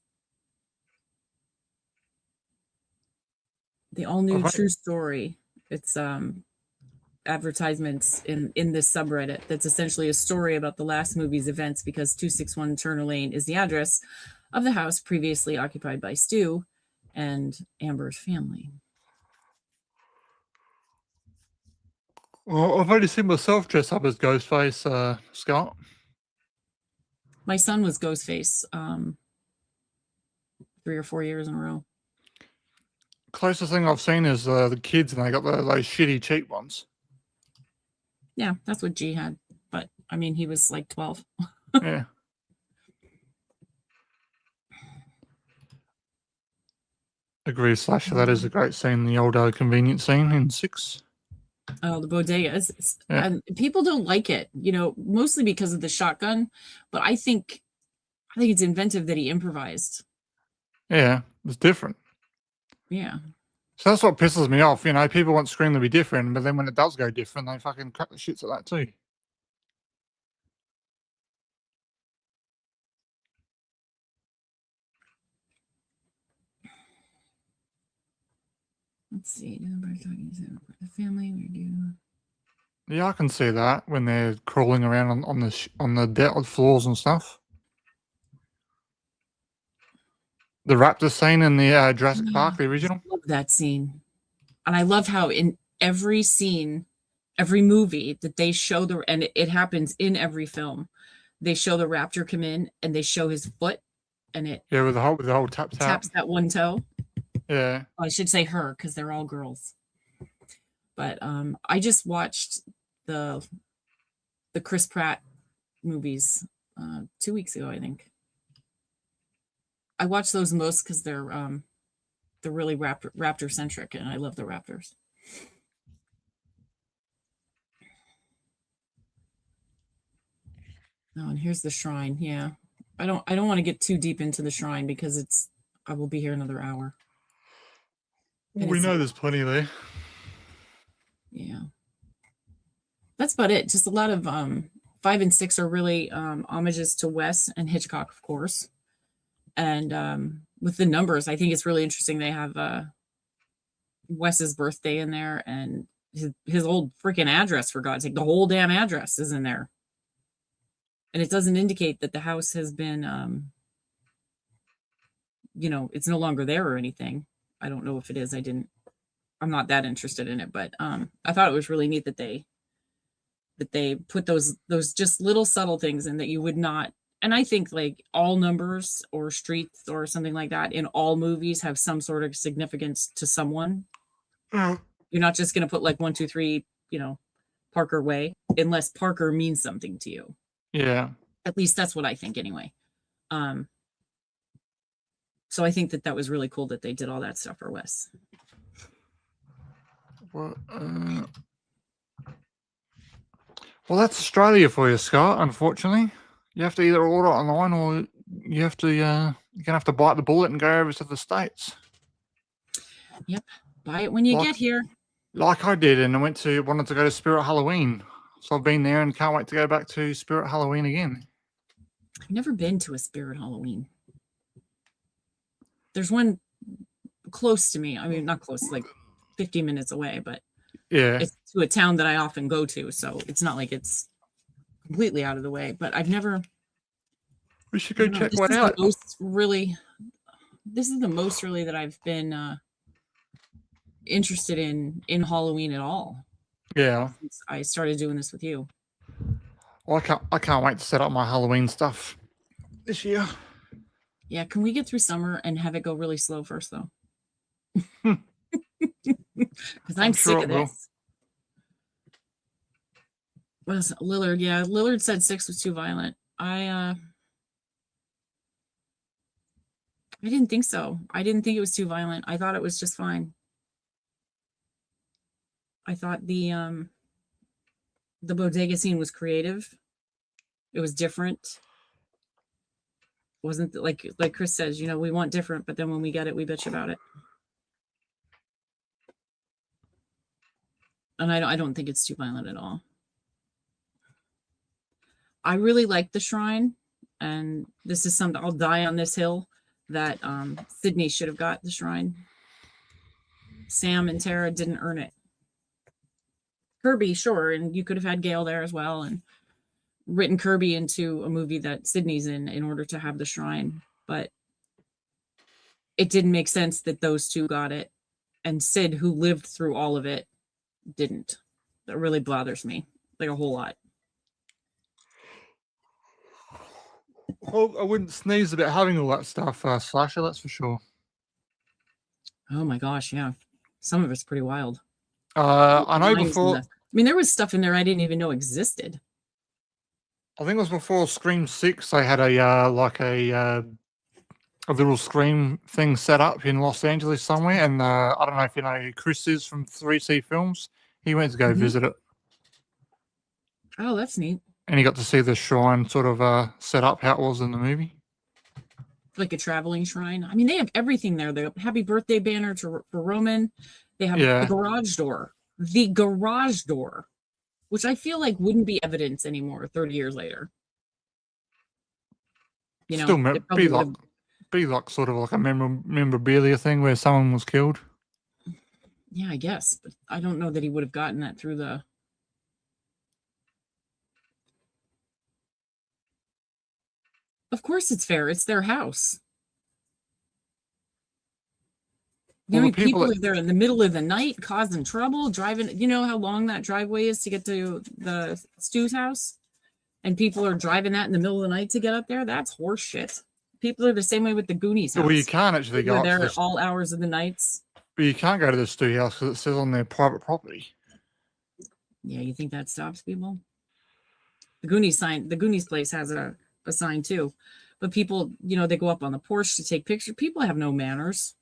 The all new true story. It's advertisements in this subreddit that's essentially a story about the last movie's events, because 261 Turner Lane is the address of the house previously occupied by Stu and Amber's family. Well, I've only seen myself dress up as Ghostface, Scott. My son was Ghostface 3 or 4 years in a row. Closest thing I've seen is the kids, and they got those shitty cheap ones. Yeah, that's what G had. But, I mean, he was like 12. Yeah. Agree, Slasher. That is a great scene, the old convenience scene in 6. Oh, the bodegas. Yeah. And people don't like it, mostly because of the shotgun. But I think it's inventive that he improvised. Yeah, it's different. Yeah. So that's what pisses me off. People want Scream to be different, but then when it does go different, they fucking crack the shits at that too. Let's see. The family review. Yeah, I can see that when they're crawling around on the floors and stuff. The raptor scene in the Jurassic Park, the original. I love that scene. And I love how in every scene, every movie that they show and it happens in every film, they show the raptor come in and they show his foot, and it with the whole taps that one toe. Yeah. I should say her, because they're all girls. But I just watched the Chris Pratt movies 2 weeks ago, I think. I watch those most because they're really raptor centric, and I love the Raptors. Oh, and here's the shrine. Yeah, I don't want to get too deep into the shrine because I will be here another hour. Well, we know there's plenty there. Yeah, that's about it. Just a lot of 5 and 6 are really homages to Wes and Hitchcock, of course. And with the numbers, I think it's really interesting. They have Wes's birthday in there, and his old freaking address, for God's sake. The whole damn address is in there. And it doesn't indicate that the house has been, it's no longer there or anything. I don't know if it is. I'm not that interested in it, but I thought it was really neat that they put those just little subtle things in that you would not. And I think like all numbers or streets or something like that in all movies have some sort of significance to someone. Mm. You're not just going to put like 1, 2, 3, Parker Way, unless Parker means something to you. Yeah. At least that's what I think anyway. So I think that was really cool that they did all that stuff for Wes. Well, that's Australia for you, Scott. Unfortunately, you have to either order online or you have to you're gonna have to bite the bullet and go over to the States. Yep, buy it when you get here. Like I did, and I wanted to go to Spirit Halloween, so I've been there and can't wait to go back to Spirit Halloween again. I've never been to a Spirit Halloween. There's one close to me. I mean, not close, like 50 minutes away, but yeah, it's to a town that I often go to, so it's not like it's completely out of the way. But I've never. We should go check one out. This is the most really that I've been interested in Halloween at all. Yeah, since I started doing this with you. Well, I can't wait to set up my Halloween stuff this year. Yeah, can we get through summer and have it go really slow first, though? Because I'm sick of this. Was Lillard? Yeah, Lillard said 6 was too violent. I didn't think so. I didn't think it was too violent. I thought it was just fine. I thought the bodega scene was creative. It was different. Wasn't like Chris says, you know, we want different, but then when we get it, we bitch about it. And I don't think it's too violent at all. I really like the shrine, and this is something I'll die on this hill that Sydney should have got the shrine. Sam and Tara didn't earn it. Kirby, sure, and you could have had Gail there as well, and written Kirby into a movie that Sydney's in order to have the shrine, but it didn't make sense that those two got it, and Sid, who lived through all of it, didn't. That really bothers me, like a whole lot. Well, I wouldn't sneeze about having all that stuff, Slasher, that's for sure. Oh my gosh, yeah. Some of it's pretty wild. I know before... I mean, there was stuff in there I didn't even know existed. I think it was before Scream 6, they had a little Scream thing set up in Los Angeles somewhere, and I don't know if you know who Chris is from 3C Films. He went to go visit it. Oh, that's neat. And he got to see the shrine sort of set up how it was in the movie. Like a traveling shrine. I mean, they have everything there. They have happy birthday banner for Roman. They have the garage door. The garage door, which I feel like wouldn't be evidence anymore 30 years later. You know, still be like sort of like a memorabilia thing where someone was killed. Yeah, I guess, but I don't know that he would have gotten that through the... Of course it's fair. It's their house. The only people are there in the middle of the night causing trouble, driving. You know how long that driveway is to get to the Stu's house? And people are driving that in the middle of the night to get up there? That's horse shit. People are the same way with the Goonies house. Well, you can't actually go there at all hours of the nights. But you can't go to the Stu house because it says on their private property. Yeah, you think that stops people? The Goonies place has a sign too. But people, you know, they go up on the porch to take pictures. People have no manners.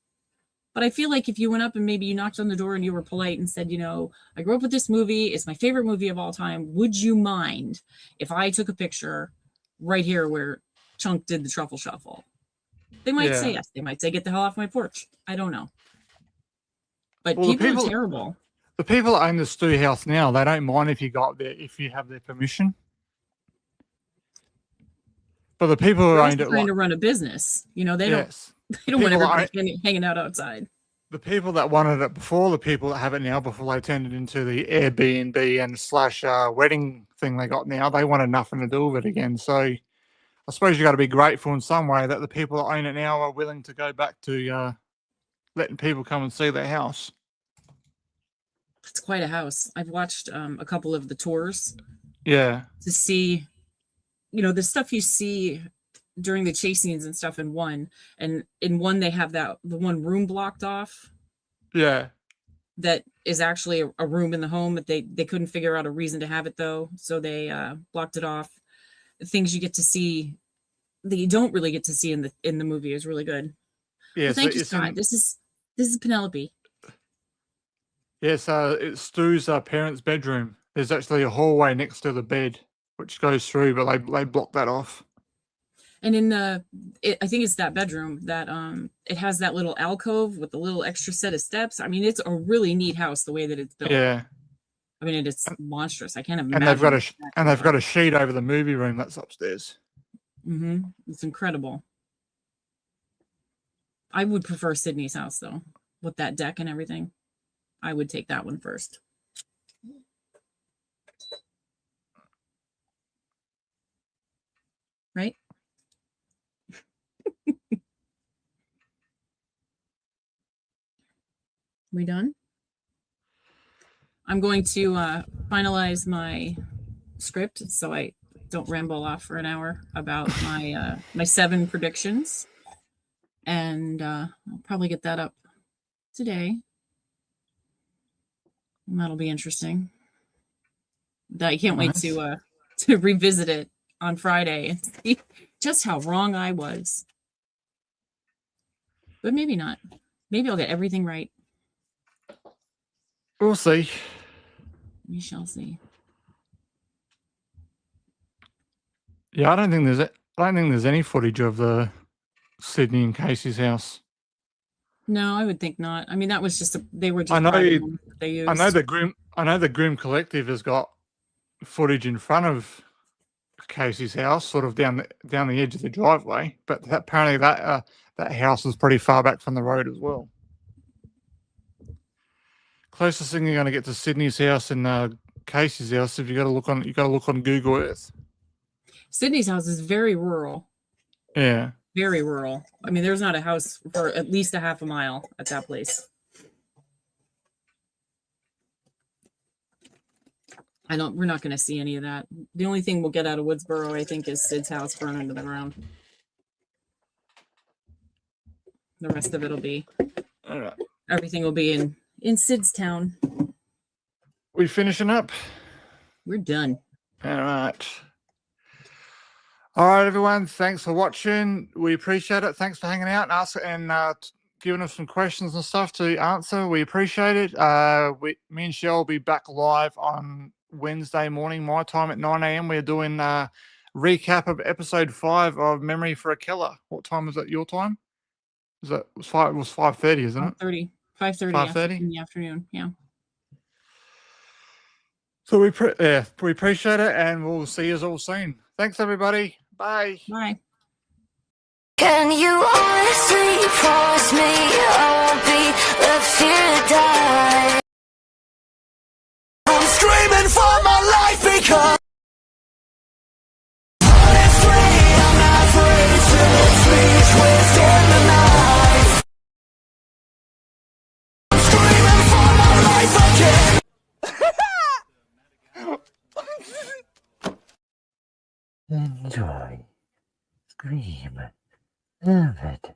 But I feel like if you went up and maybe you knocked on the door and you were polite and said, you know, I grew up with this movie. It's my favorite movie of all time. Would you mind if I took a picture right here where Chunk did the truffle shuffle? They might say yes. They might say, get the hell off my porch. I don't know. But people are terrible. The people that own the Stu house now, they don't mind if you go up there, if you have their permission. But the people who owned it, trying to run a business, you know, they don't want everybody hanging out outside. The people that wanted it before, the people that have it now, before they turned it into the Airbnb and / wedding thing they got now, they wanted nothing to do with it again. So I suppose you got to be grateful in some way that the people that own it now are willing to go back to letting people come and see their house. It's quite a house. I've watched a couple of the tours. Yeah. To see, you know, the stuff you see during the chase scenes and stuff in one. And in one, they have the one room blocked off. Yeah. That is actually a room in the home, but they couldn't figure out a reason to have it, though. So they blocked it off. The things you get to see that you don't really get to see in the movie is really good. Yeah. Well, thank you, Scott. This is Penelope. Yes, it's Stu's parents' bedroom. There's actually a hallway next to the bed, which goes through, but they blocked that off. And in I think it's that bedroom that it has that little alcove with the little extra set of steps. I mean, it's a really neat house the way that it's built. Yeah. I mean, it's monstrous. I can't imagine. And they've got a sheet over the movie room that's upstairs. Mm-hmm. It's incredible. I would prefer Sydney's house though, with that deck and everything. I would take that one first. Right? We done? I'm going to finalize my script so I don't ramble off for an hour about my my 7 predictions. And I'll probably get that up today. And that'll be interesting. I can't wait to revisit it on Friday and see just how wrong I was. But maybe not. Maybe I'll get everything right. We'll see. We shall see. Yeah, I don't think there's any footage of the Sydney and Casey's house. No, I would think not. I mean, that was just they were I just know. private homes that they used. I know the Grim Collective has got footage in front of Casey's house, sort of down the edge of the driveway. But apparently that house is pretty far back from the road as well. Closest thing you're going to get to Sydney's house and Casey's house, if you got to look on Google Earth. Sydney's house is very rural. Yeah. Very rural. I mean, there's not a house for at least a half a mile at that place. We're not going to see any of that. The only thing we'll get out of Woodsboro, I think, is Sid's house burned into the ground. The rest of it'll be, All right. Everything will be in Sid's town. We finishing up? We're done. All right. All right, everyone. Thanks for watching. We appreciate it. Thanks for hanging out and giving us some questions and stuff to answer. We appreciate it. Me and Shell will be back live on Wednesday morning, my time at 9 a.m. We're doing a recap of episode 5 of Memory for a Killer. What time is it? Your time? It was 5:30, isn't it? 5:30 in the afternoon. Yeah. So we appreciate it, and we'll see you all soon. Thanks, everybody. Bye. Bye. Can you honestly promise me I won't be left here to die? I'm screaming for my life because honestly I'm not afraid to speak within the knife. I'm screaming for my life again. Enjoy. Scream. Love it.